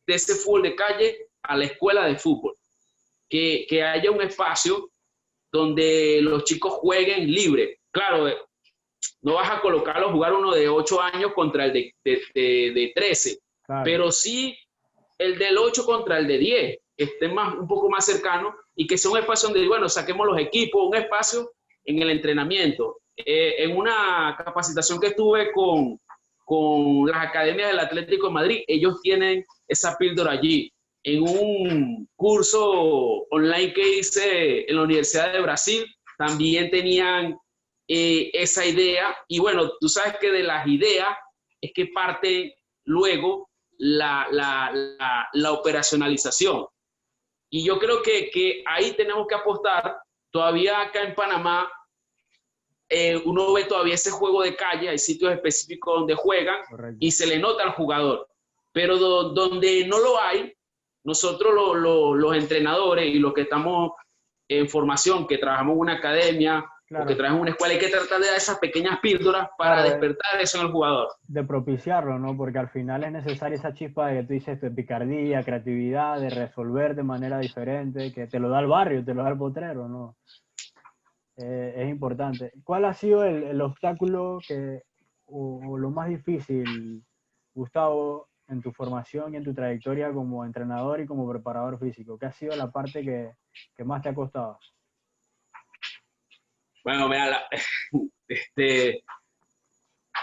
de ese fútbol de calle a la escuela de fútbol, que haya un espacio donde los chicos jueguen libre. Claro, no vas a colocarlo a jugar uno de 8 años contra el de 13, claro, pero sí el del 8 contra el de 10, que esté un poco más cercano y que sea un espacio donde, bueno, saquemos los equipos, un espacio en el entrenamiento. En una capacitación que estuve con las academias del Atlético de Madrid, ellos tienen esa píldora allí. En un curso online que hice en la Universidad de Brasil, también tenían esa idea. Y bueno, tú sabes que de las ideas es que parte luego la operacionalización. Y yo creo que ahí tenemos que apostar. Todavía acá en Panamá, uno ve todavía ese juego de calle, hay sitios específicos donde juegan. Correcto. Y se le nota al jugador. Pero donde no lo hay, nosotros los entrenadores y los que estamos en formación, que trabajamos en una academia, claro, o que trabajamos en una escuela, hay que tratar de dar esas pequeñas píldoras para despertar eso en el jugador. De propiciarlo, ¿no? Porque al final es necesaria esa chispa de que tú dices, de picardía, creatividad, de resolver de manera diferente, que te lo da el barrio, te lo da el potrero, ¿no? Es importante. ¿Cuál ha sido el obstáculo o lo más difícil, Gustavo, en tu formación y en tu trayectoria como entrenador y como preparador físico? ¿Qué ha sido la parte que más te ha costado? Bueno, mira,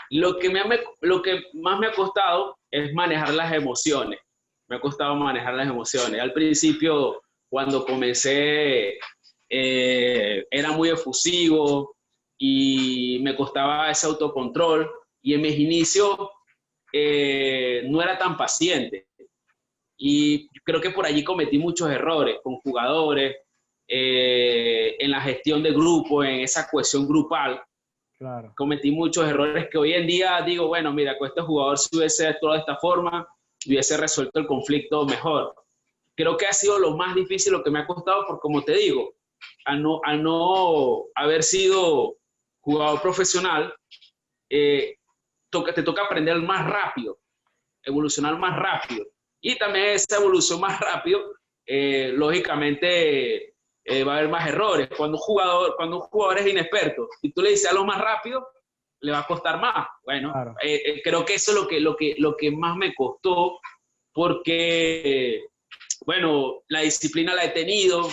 lo que más me ha costado es manejar las emociones. Me ha costado manejar las emociones. Al principio, cuando comencé, era muy efusivo y me costaba ese autocontrol. Y en mis inicios no era tan paciente. Y creo que por allí cometí muchos errores con jugadores, en la gestión de grupo, en esa cohesión grupal. Claro. Cometí muchos errores que hoy en día digo, bueno, mira, con este jugador si hubiese actuado de esta forma, hubiese resuelto el conflicto mejor. Creo que ha sido lo más difícil, lo que me ha costado, porque como te digo, al no haber sido jugador profesional, te toca aprender más rápido, evolucionar más rápido. Y también esa evolución más rápido, lógicamente, va a haber más errores. Cuando un jugador es inexperto y tú le dices a lo más rápido, le va a costar más. Bueno, claro. Creo que eso es lo que más me costó, porque bueno, la disciplina la he tenido,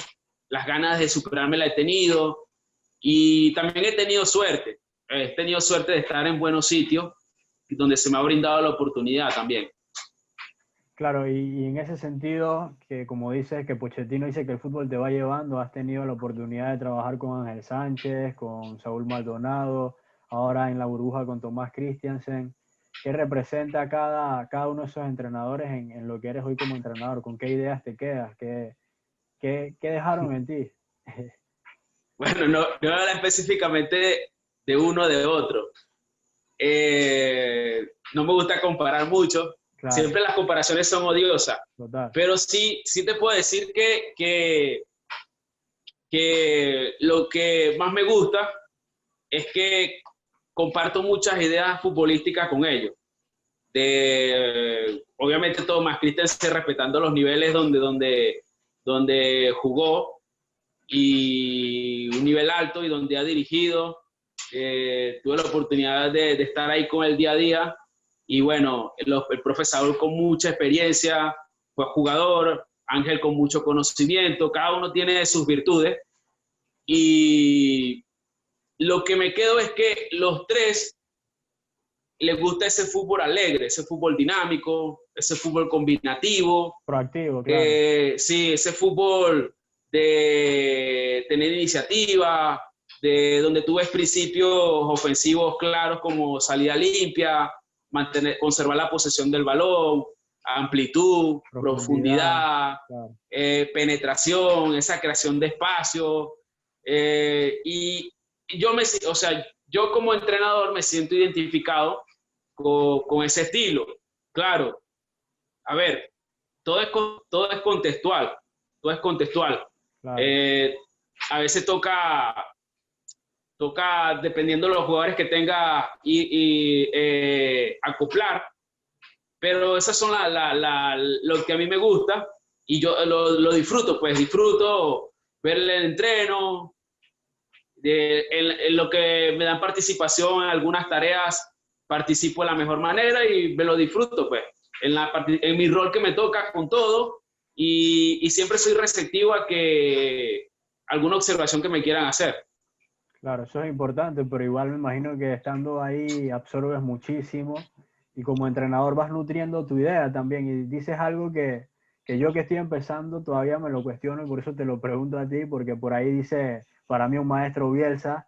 las ganas de superarme la he tenido y también he tenido suerte. He tenido suerte de estar en buenos sitios donde se me ha brindado la oportunidad también. Claro, y en ese sentido, que como dices, que Pochettino dice que el fútbol te va llevando, has tenido la oportunidad de trabajar con Ángel Sánchez, con Saúl Maldonado, ahora en la burbuja con Tomás Christiansen. ¿Qué representa cada uno de esos entrenadores en lo que eres hoy como entrenador? ¿Con qué ideas te quedas? ¿Qué dejaron en ti? Bueno, no habla específicamente de uno o de otro. No me gusta comparar mucho. Claro, Siempre las comparaciones son odiosas. total. Pero sí te puedo decir que lo que más me gusta es que comparto muchas ideas futbolísticas con ellos. Obviamente Tomás Christensen respetando los niveles donde jugó y un nivel alto y donde ha dirigido. Tuve la oportunidad de estar ahí con el día a día y bueno, el profesor con mucha experiencia, fue jugador, Ángel con mucho conocimiento, cada uno tiene sus virtudes y lo que me quedo es que los tres les gusta ese fútbol alegre, ese fútbol dinámico, ese fútbol combinativo. Proactivo, claro. Sí, ese fútbol de tener iniciativa, de donde tú ves principios ofensivos claros como salida limpia, conservar la posesión del balón, amplitud, profundidad, claro. penetración, esa creación de espacio. Y yo como entrenador me siento identificado con ese estilo. Claro, a ver, todo es contextual, todo es contextual. Claro. A veces toca, dependiendo de los jugadores que tenga, acoplar, pero esas son lo que a mí me gusta y yo lo disfruto, pues disfruto ver el entreno, en lo que me dan participación en algunas tareas, participo de la mejor manera y me lo disfruto, pues, en mi rol que me toca con todo y siempre soy receptivo a que alguna observación que me quieran hacer. Claro, eso es importante, pero igual me imagino que estando ahí absorbes muchísimo y como entrenador vas nutriendo tu idea también y dices algo que yo que estoy empezando todavía me lo cuestiono y por eso te lo pregunto a ti, porque por ahí dice para mí un maestro Bielsa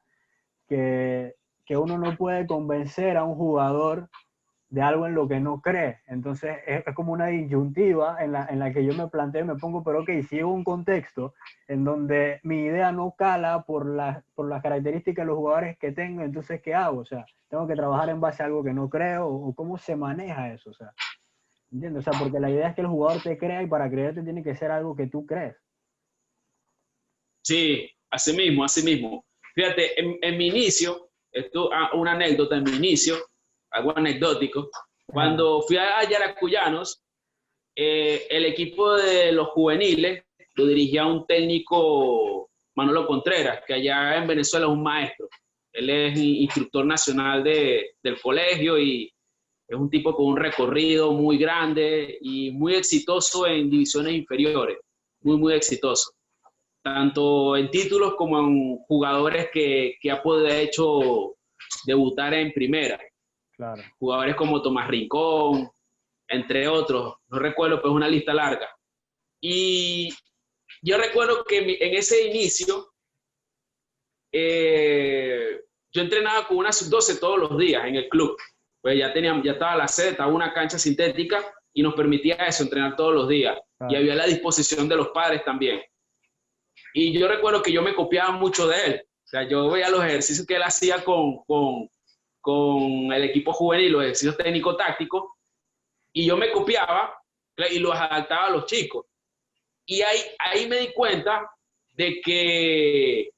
que uno no puede convencer a un jugador de algo en lo que no cree. Entonces es como una disyuntiva en la que yo me planteo y me pongo, pero ok, si llego a un contexto en donde mi idea no cala por las características de los jugadores que tengo, entonces ¿qué hago? O sea, tengo que trabajar en base a algo que no creo o cómo se maneja eso, o sea, ¿entiendes? O sea, porque la idea es que el jugador te crea y para creerte tiene que ser algo que tú crees. Sí, así mismo, así mismo. Fíjate, en mi inicio, una anécdota en mi inicio, algo anecdótico, Ajá. cuando fui a Yaracuyanos, el equipo de los juveniles lo dirigía un técnico, Manolo Contreras, que allá en Venezuela es un maestro. Él es instructor nacional del colegio y es un tipo con un recorrido muy grande y muy exitoso en divisiones inferiores, muy exitoso, tanto en títulos como en jugadores que ha hecho debutar en primera. Claro. Jugadores como Tomás Rincón, entre otros, no recuerdo, pues una lista larga. Y yo recuerdo que en ese inicio, yo entrenaba con una sub-12 todos los días en el club. Pues ya estaba la sede, estaba una cancha sintética y nos permitía eso, entrenar todos los días. Claro. Y había la disposición de los padres también. Y yo recuerdo que yo me copiaba mucho de él. O sea, yo veía los ejercicios que él hacía con el equipo juvenil, los ejercicios técnico-tácticos, y yo me copiaba y los adaptaba a los chicos. Y ahí me di cuenta de que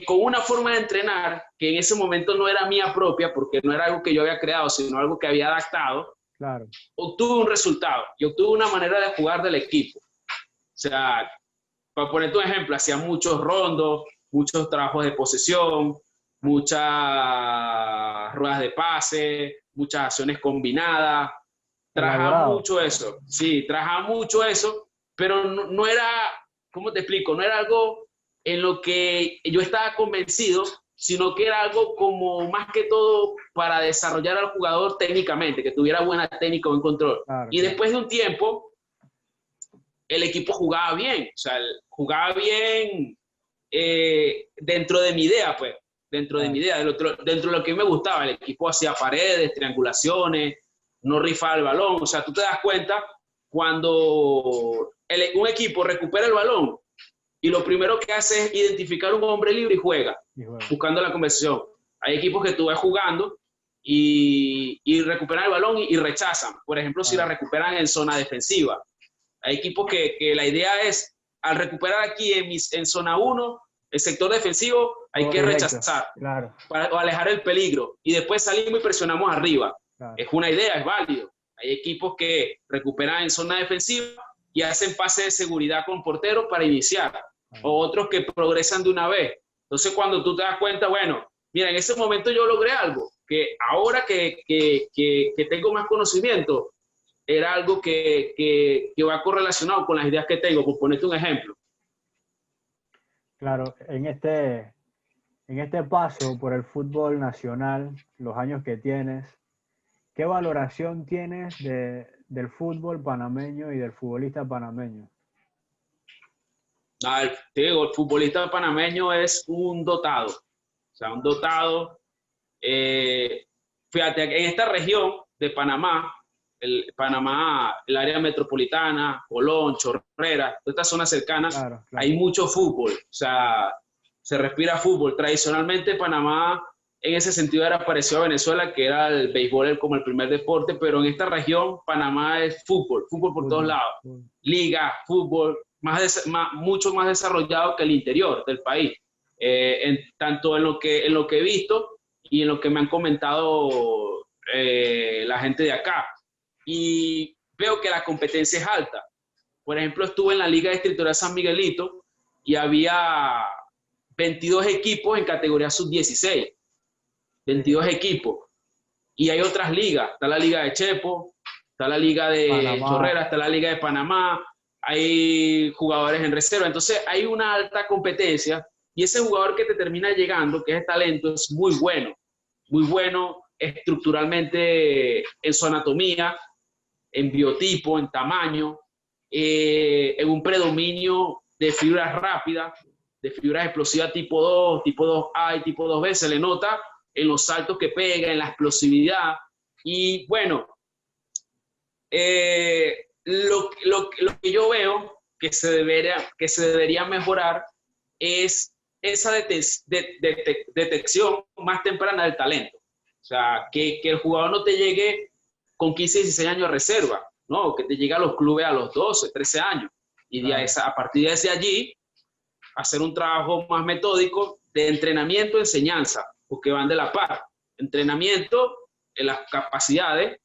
con una forma de entrenar, que en ese momento no era mía propia, porque no era algo que yo había creado, sino algo que había adaptado, Claro. obtuve un resultado y obtuve una manera de jugar del equipo. O sea, para ponerte un ejemplo, hacía muchos rondos, muchos trabajos de posesión, muchas ruedas de pase, muchas acciones combinadas, trabajaba mucho eso, sí, trabajaba mucho eso, pero no era, ¿cómo te explico? No era algo en lo que yo estaba convencido, sino que era algo como más que todo para desarrollar al jugador técnicamente, que tuviera buena técnica, buen control. Claro, y después de un tiempo, el equipo jugaba bien, o sea, jugaba bien dentro de mi idea, pues, dentro de mi idea, dentro de lo que me gustaba. El equipo hacía paredes, triangulaciones, no rifaba el balón. O sea, tú te das cuenta cuando un equipo recupera el balón y lo primero que hace es identificar un hombre libre y juega. Buscando la conversión. Hay equipos que tú ves jugando y recuperan el balón y rechazan. Por ejemplo, si la recuperan en zona defensiva. Hay equipos que la idea es, al recuperar aquí en zona 1, el sector defensivo, hay que rechazar para alejar el peligro. Y después salimos y presionamos arriba. Es una idea, es válido. Hay equipos que recuperan en zona defensiva y hacen pase de seguridad con portero para iniciar. O otros que progresan de una vez. Entonces, cuando tú te das cuenta, bueno, mira, en ese momento yo logré algo, que ahora que tengo más conocimiento, era algo que va correlacionado con las ideas que tengo. Por ponerte un ejemplo. Claro, en este paso por el fútbol nacional, los años que tienes, ¿qué valoración tienes del fútbol panameño y del futbolista panameño? Te digo, el futbolista panameño es un dotado. O sea, un dotado. Fíjate, en esta región de Panamá, el área metropolitana, Colón, Chorrera, toda esta zona cercana, hay mucho fútbol. O sea, se respira fútbol. Tradicionalmente Panamá en ese sentido era parecido a Venezuela, que era el béisbol como el primer deporte, pero en esta región Panamá es fútbol por todos lados. Liga, fútbol, mucho más desarrollado que el interior del país. Tanto en lo que he visto y en lo que me han comentado la gente de acá. Y veo que la competencia es alta. Por ejemplo, estuve en la Liga Distrital San Miguelito y había 22 equipos en categoría sub-16. 22 equipos. Y hay otras ligas. Está la Liga de Chepo, está la Liga de Panamá, Chorrera, está la Liga de Panamá. Hay jugadores en reserva. Entonces hay una alta competencia y ese jugador que te termina llegando, que es talento, es muy bueno estructuralmente en su anatomía, en biotipo, en tamaño, en un predominio de fibras rápidas, de fibras explosivas tipo 2, tipo 2A y tipo 2B, se le nota en los saltos que pega, en la explosividad. Y bueno, lo que yo veo que se debería mejorar es esa detección más temprana del talento. O sea, que el jugador no te llegue con 15, 16 años de reserva, no, que te llegue a los clubes a los 12, 13 años. Y a partir de ese allí, hacer un trabajo más metódico de entrenamiento, enseñanza, porque van de la par. Entrenamiento en las capacidades.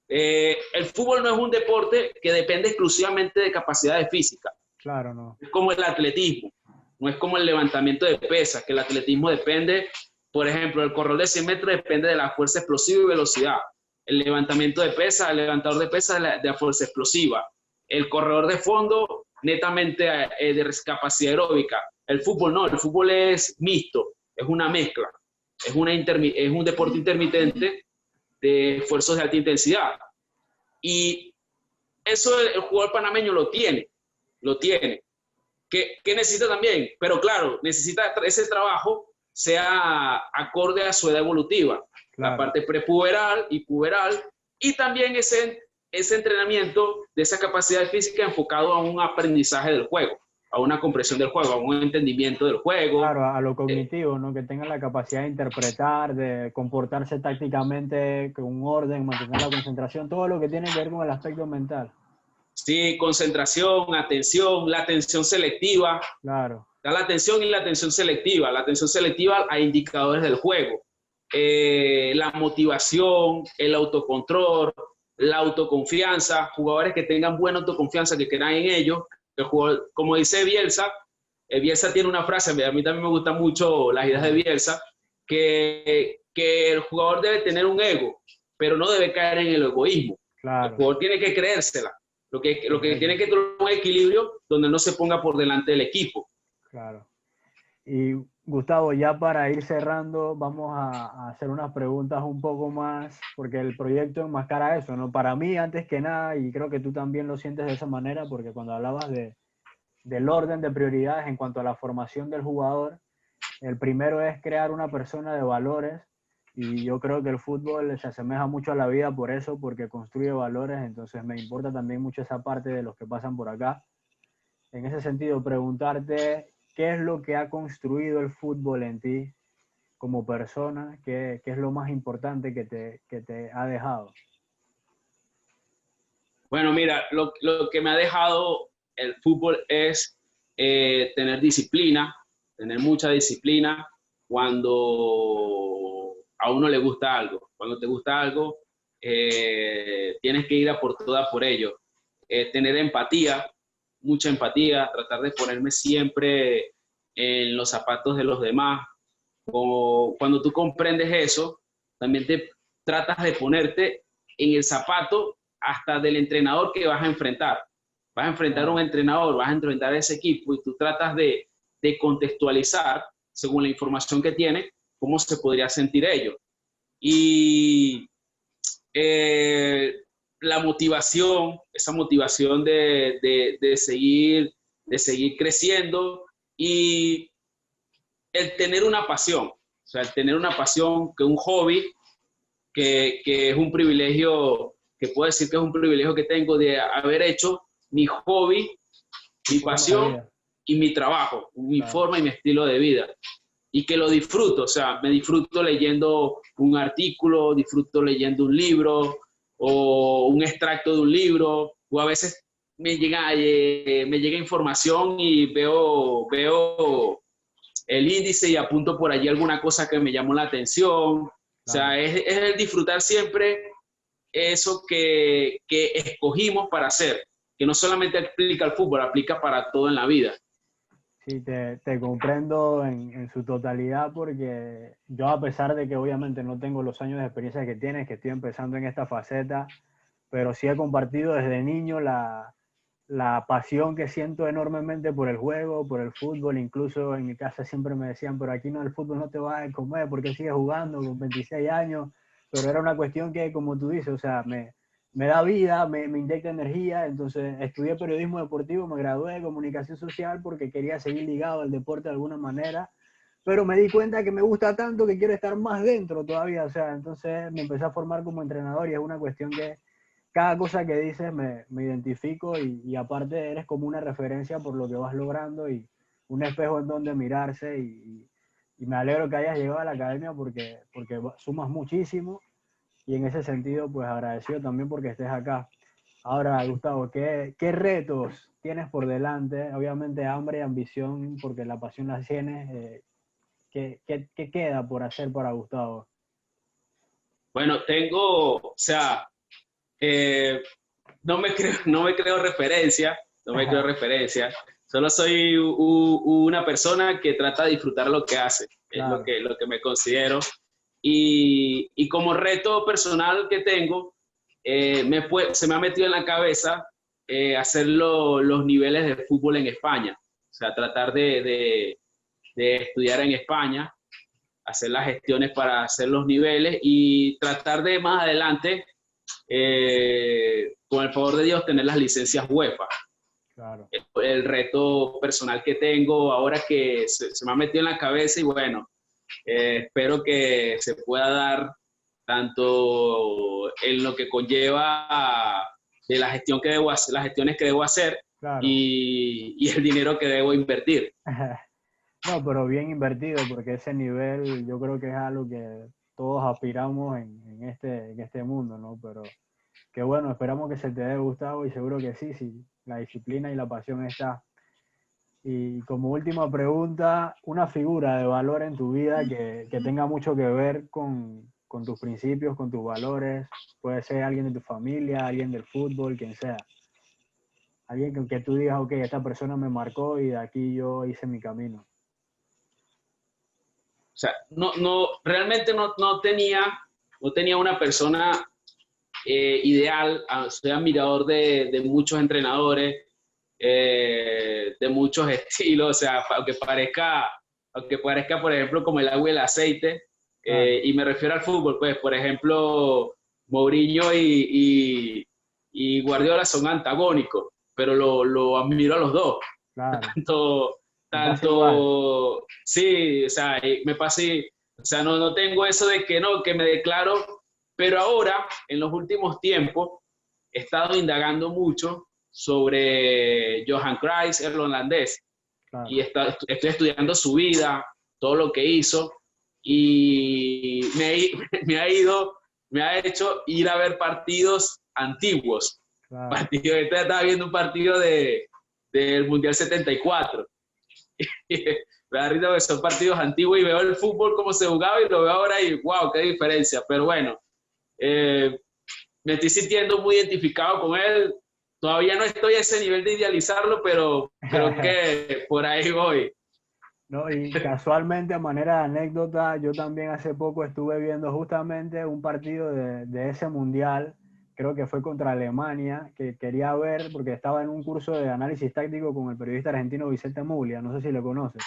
El fútbol no es un deporte que depende exclusivamente de capacidades físicas. Claro, no. Es como el atletismo, no es como el levantamiento de pesas, que el atletismo depende, por ejemplo, el corredor de 100 metros depende de la fuerza explosiva y velocidad. El levantamiento de pesas, el levantador de pesas de la fuerza explosiva. El corredor de fondo, netamente de capacidad aeróbica. El fútbol no, el fútbol es mixto, es una mezcla, es un deporte intermitente de esfuerzos de alta intensidad. Y eso el jugador panameño lo tiene. ¿Qué necesita también? Pero claro, necesita ese trabajo sea acorde a su edad evolutiva. Claro. La parte prepuberal y puberal, y también ese entrenamiento de esa capacidad física enfocado a un aprendizaje del juego, a una comprensión del juego, a un entendimiento del juego. Claro, a lo cognitivo, ¿no? Que tengan la capacidad de interpretar, de comportarse tácticamente con un orden, mantener la concentración, todo lo que tiene que ver con el aspecto mental. Sí, concentración, atención, la atención selectiva. Claro. Está la atención y la atención selectiva. La atención selectiva a indicadores del juego. La motivación, el autocontrol, la autoconfianza, jugadores que tengan buena autoconfianza, que crean en ellos. Como dice Bielsa, Bielsa tiene una frase, a mí también me gustan mucho las ideas de Bielsa, que el jugador debe tener un ego, pero no debe caer en el egoísmo. El Claro, jugador tiene que creérsela. Lo que tiene correcto, que tener un equilibrio donde no se ponga por delante del equipo. claro. Y Gustavo, ya para ir cerrando, vamos a hacer unas preguntas un poco más, porque el proyecto enmascara eso, ¿no? Para mí, antes que nada, y creo que tú también lo sientes de esa manera, porque cuando hablabas del orden de prioridades en cuanto a la formación del jugador, el primero es crear una persona de valores, y yo creo que el fútbol se asemeja mucho a la vida por eso, porque construye valores, entonces me importa también mucho esa parte de los que pasan por acá. En ese sentido, preguntarte qué es lo que ha construido el fútbol en ti como persona, qué es lo más importante que te ha dejado. Bueno, mira, lo que me ha dejado el fútbol es tener disciplina, tener mucha disciplina cuando a uno le gusta algo. Cuando te gusta algo, tienes que ir a por todas por ello. Tener empatía, mucha empatía, tratar de ponerme siempre en los zapatos de los demás. Cuando tú comprendes eso, también te tratas de ponerte en el zapato hasta del entrenador que vas a enfrentar. Vas a enfrentar a un Claro, entrenador, vas a enfrentar a ese equipo y tú tratas de contextualizar, según la información que tiene, cómo se podría sentir ellos. Y eh, la motivación, esa motivación de seguir creciendo y el tener una pasión, o sea, el tener una pasión, que un hobby, que es un privilegio, que puedo decir que es un privilegio que tengo de haber hecho mi hobby, tu mi forma de pasión vida, y mi trabajo, mi claro. forma y mi estilo de vida. Y que lo disfruto, o sea, me disfruto leyendo un artículo, disfruto leyendo un libro o un extracto de un libro, o a veces me llega información y veo el índice y apunto por allí alguna cosa que me llamó la atención. O sea, Claro. es el disfrutar siempre eso que escogimos para hacer, que no solamente aplica al fútbol, aplica para todo en la vida. Sí, te comprendo en su totalidad porque yo a pesar de que obviamente no tengo los años de experiencia que tienes, que estoy empezando en esta faceta, pero sí he compartido desde niño la pasión que siento enormemente por el juego, por el fútbol. Incluso en mi casa siempre me decían, pero aquí no, el fútbol no te va a comer porque sigues jugando con 26 años. Pero era una cuestión que, como tú dices, o sea, me da vida, me inyecta energía. Entonces estudié periodismo deportivo, me gradué de comunicación social porque quería seguir ligado al deporte de alguna manera. Pero me di cuenta que me gusta tanto que quiero estar más dentro todavía. O sea, entonces me empecé a formar como entrenador y es una cuestión que cada cosa que dices me identifico y aparte eres como una referencia por lo que vas logrando y un espejo en donde mirarse y me alegro que hayas llegado a la academia porque sumas muchísimo y en ese sentido pues agradecido también porque estés acá. Ahora, Gustavo, ¿qué retos tienes por delante? Obviamente hambre y ambición porque la pasión la tienes. ¿Qué queda por hacer para Gustavo? Bueno, o sea, eh, no me creo referencia, no me creo referencia. Solo soy una persona que trata de disfrutar lo que hace, es Claro, lo que me considero. Y como reto personal que tengo, se me ha metido en la cabeza hacer los niveles de fútbol en España. O sea, tratar de estudiar en España, hacer las gestiones para hacer los niveles y tratar de más adelante, con el favor de Dios, tener las licencias UEFA. claro. El reto personal que tengo ahora que se me ha metido en la cabeza y bueno, espero que se pueda dar tanto en lo que conlleva de la gestión que debo hacer, las gestiones que debo hacer Claro. y el dinero que debo invertir. No, pero bien invertido, porque ese nivel yo creo que es algo que todos aspiramos en este mundo, ¿no? Pero qué bueno, esperamos que se te haya gustado y seguro que sí, sí, la disciplina y la pasión está. Y como última pregunta, una figura de valor en tu vida que tenga mucho que ver con tus principios, con tus valores, puede ser alguien de tu familia, alguien del fútbol, quien sea. Alguien que tú digas, ok, esta persona me marcó y de aquí yo hice mi camino. O sea, realmente no tenía una persona ideal. Soy admirador de muchos entrenadores, de muchos estilos, o sea, aunque parezca, por ejemplo, como el agua y el aceite, Claro, y me refiero al fútbol, pues, por ejemplo, Mourinho y Guardiola son antagónicos, pero lo admiro a los dos. claro. Tanto, Me pasa igual. sí, o sea, me pasa, o sea, no tengo eso de que no, que me declaro, pero ahora, en los últimos tiempos, he estado indagando mucho sobre Johan Cruyff, el holandés, y Claro. estoy estudiando su vida, todo lo que hizo, y me ha ido, me ha hecho ir a ver partidos antiguos. Claro. Partido, estaba viendo un partido del Mundial 74. Me da risa porque son partidos antiguos y veo el fútbol como se jugaba y lo veo ahora y wow, qué diferencia. Pero bueno, eh, me estoy sintiendo muy identificado con él. Todavía no estoy a ese nivel de idealizarlo, pero creo que por ahí voy. No, y casualmente, a manera de anécdota, yo también hace poco estuve viendo justamente un partido de ese mundial, creo que fue contra Alemania, que quería ver porque estaba en un curso de análisis táctico con el periodista argentino Vicente Muglia, no sé si lo conoces.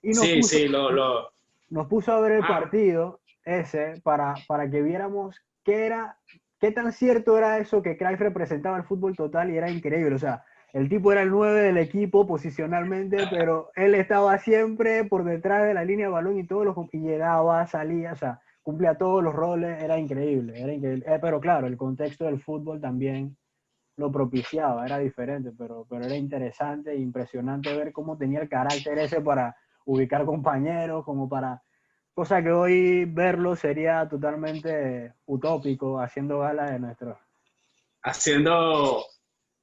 Y Sí, sí, nos puso a ver el ah, partido ese para que viéramos qué tan cierto era eso que Cruyff representaba el fútbol total y era increíble. O sea, el tipo era el 9 del equipo posicionalmente, pero él estaba siempre por detrás de la línea de balón y llegaba, salía, o sea, cumplía todos los roles, era increíble, era increíble. Pero claro, el contexto del fútbol también lo propiciaba, era diferente, pero era interesante e impresionante ver cómo tenía el carácter ese para ubicar compañeros, como para, cosa que hoy verlo sería totalmente utópico, haciendo gala de nuestro. haciendo,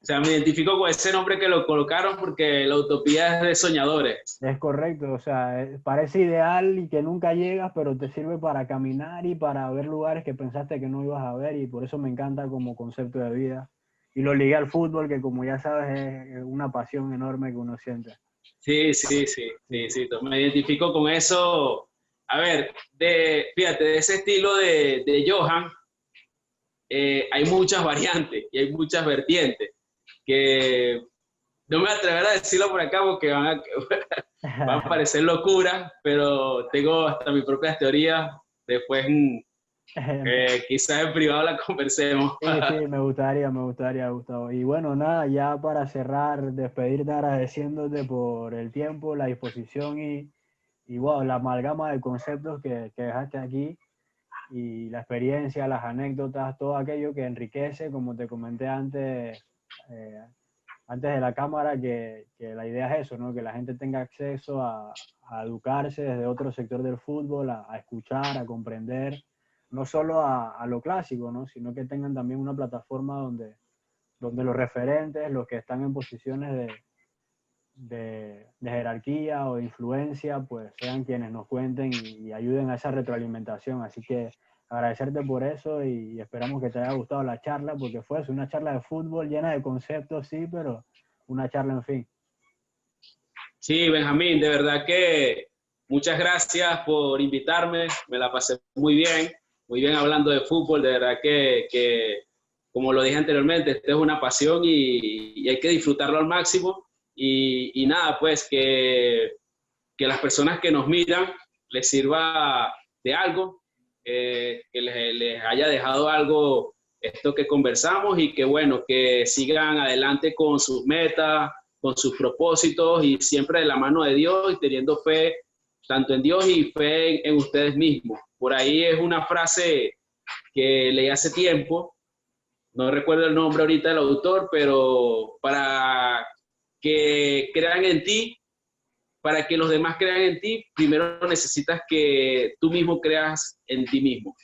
o sea, me identifico con ese nombre que lo colocaron porque la utopía es de soñadores. Es correcto, o sea, parece ideal y que nunca llegas, pero te sirve para caminar y para ver lugares que pensaste que no ibas a ver y por eso me encanta como concepto de vida. Y lo ligué al fútbol, que como ya sabes es una pasión enorme que uno siente. Sí, sí, sí, sí, Sí. sí, me identifico con eso. A ver, fíjate, de ese estilo de Johan, hay muchas variantes y hay muchas vertientes que no me atreveré a decirlo por acá porque van a parecer locuras, pero tengo hasta mis propias teorías. Después, quizás en privado la conversemos. Sí, sí, me gustaría, Gustavo. Y bueno, nada, ya para cerrar, despedirte agradeciéndote por el tiempo, la disposición y wow, la amalgama de conceptos que dejaste aquí y la experiencia, las anécdotas, todo aquello que enriquece, como te comenté eh, antes de la cámara, que la idea es eso, ¿no? Que la gente tenga acceso a educarse desde otro sector del fútbol, a escuchar, a comprender, no solo a lo clásico, ¿no? Sino que tengan también una plataforma donde los referentes, los que están en posiciones de jerarquía o de influencia, pues sean quienes nos cuenten y ayuden a esa retroalimentación. Así que agradecerte por eso y esperamos que te haya gustado la charla, porque fue una charla de fútbol llena de conceptos, sí, pero una charla en fin. Sí, Benjamín, de verdad que muchas gracias por invitarme, me la pasé muy bien hablando de fútbol, de verdad que como lo dije anteriormente, esto es una pasión y hay que disfrutarlo al máximo y nada, pues que las personas que nos miran les sirva de algo, que les haya dejado algo esto que conversamos y que bueno, que sigan adelante con sus metas, con sus propósitos y siempre de la mano de Dios y teniendo fe tanto en Dios y fe en ustedes mismos. Por ahí es una frase que leí hace tiempo, no recuerdo el nombre ahorita del autor, pero para que crean en ti, para que los demás crean en ti, primero necesitas que tú mismo creas en ti mismo.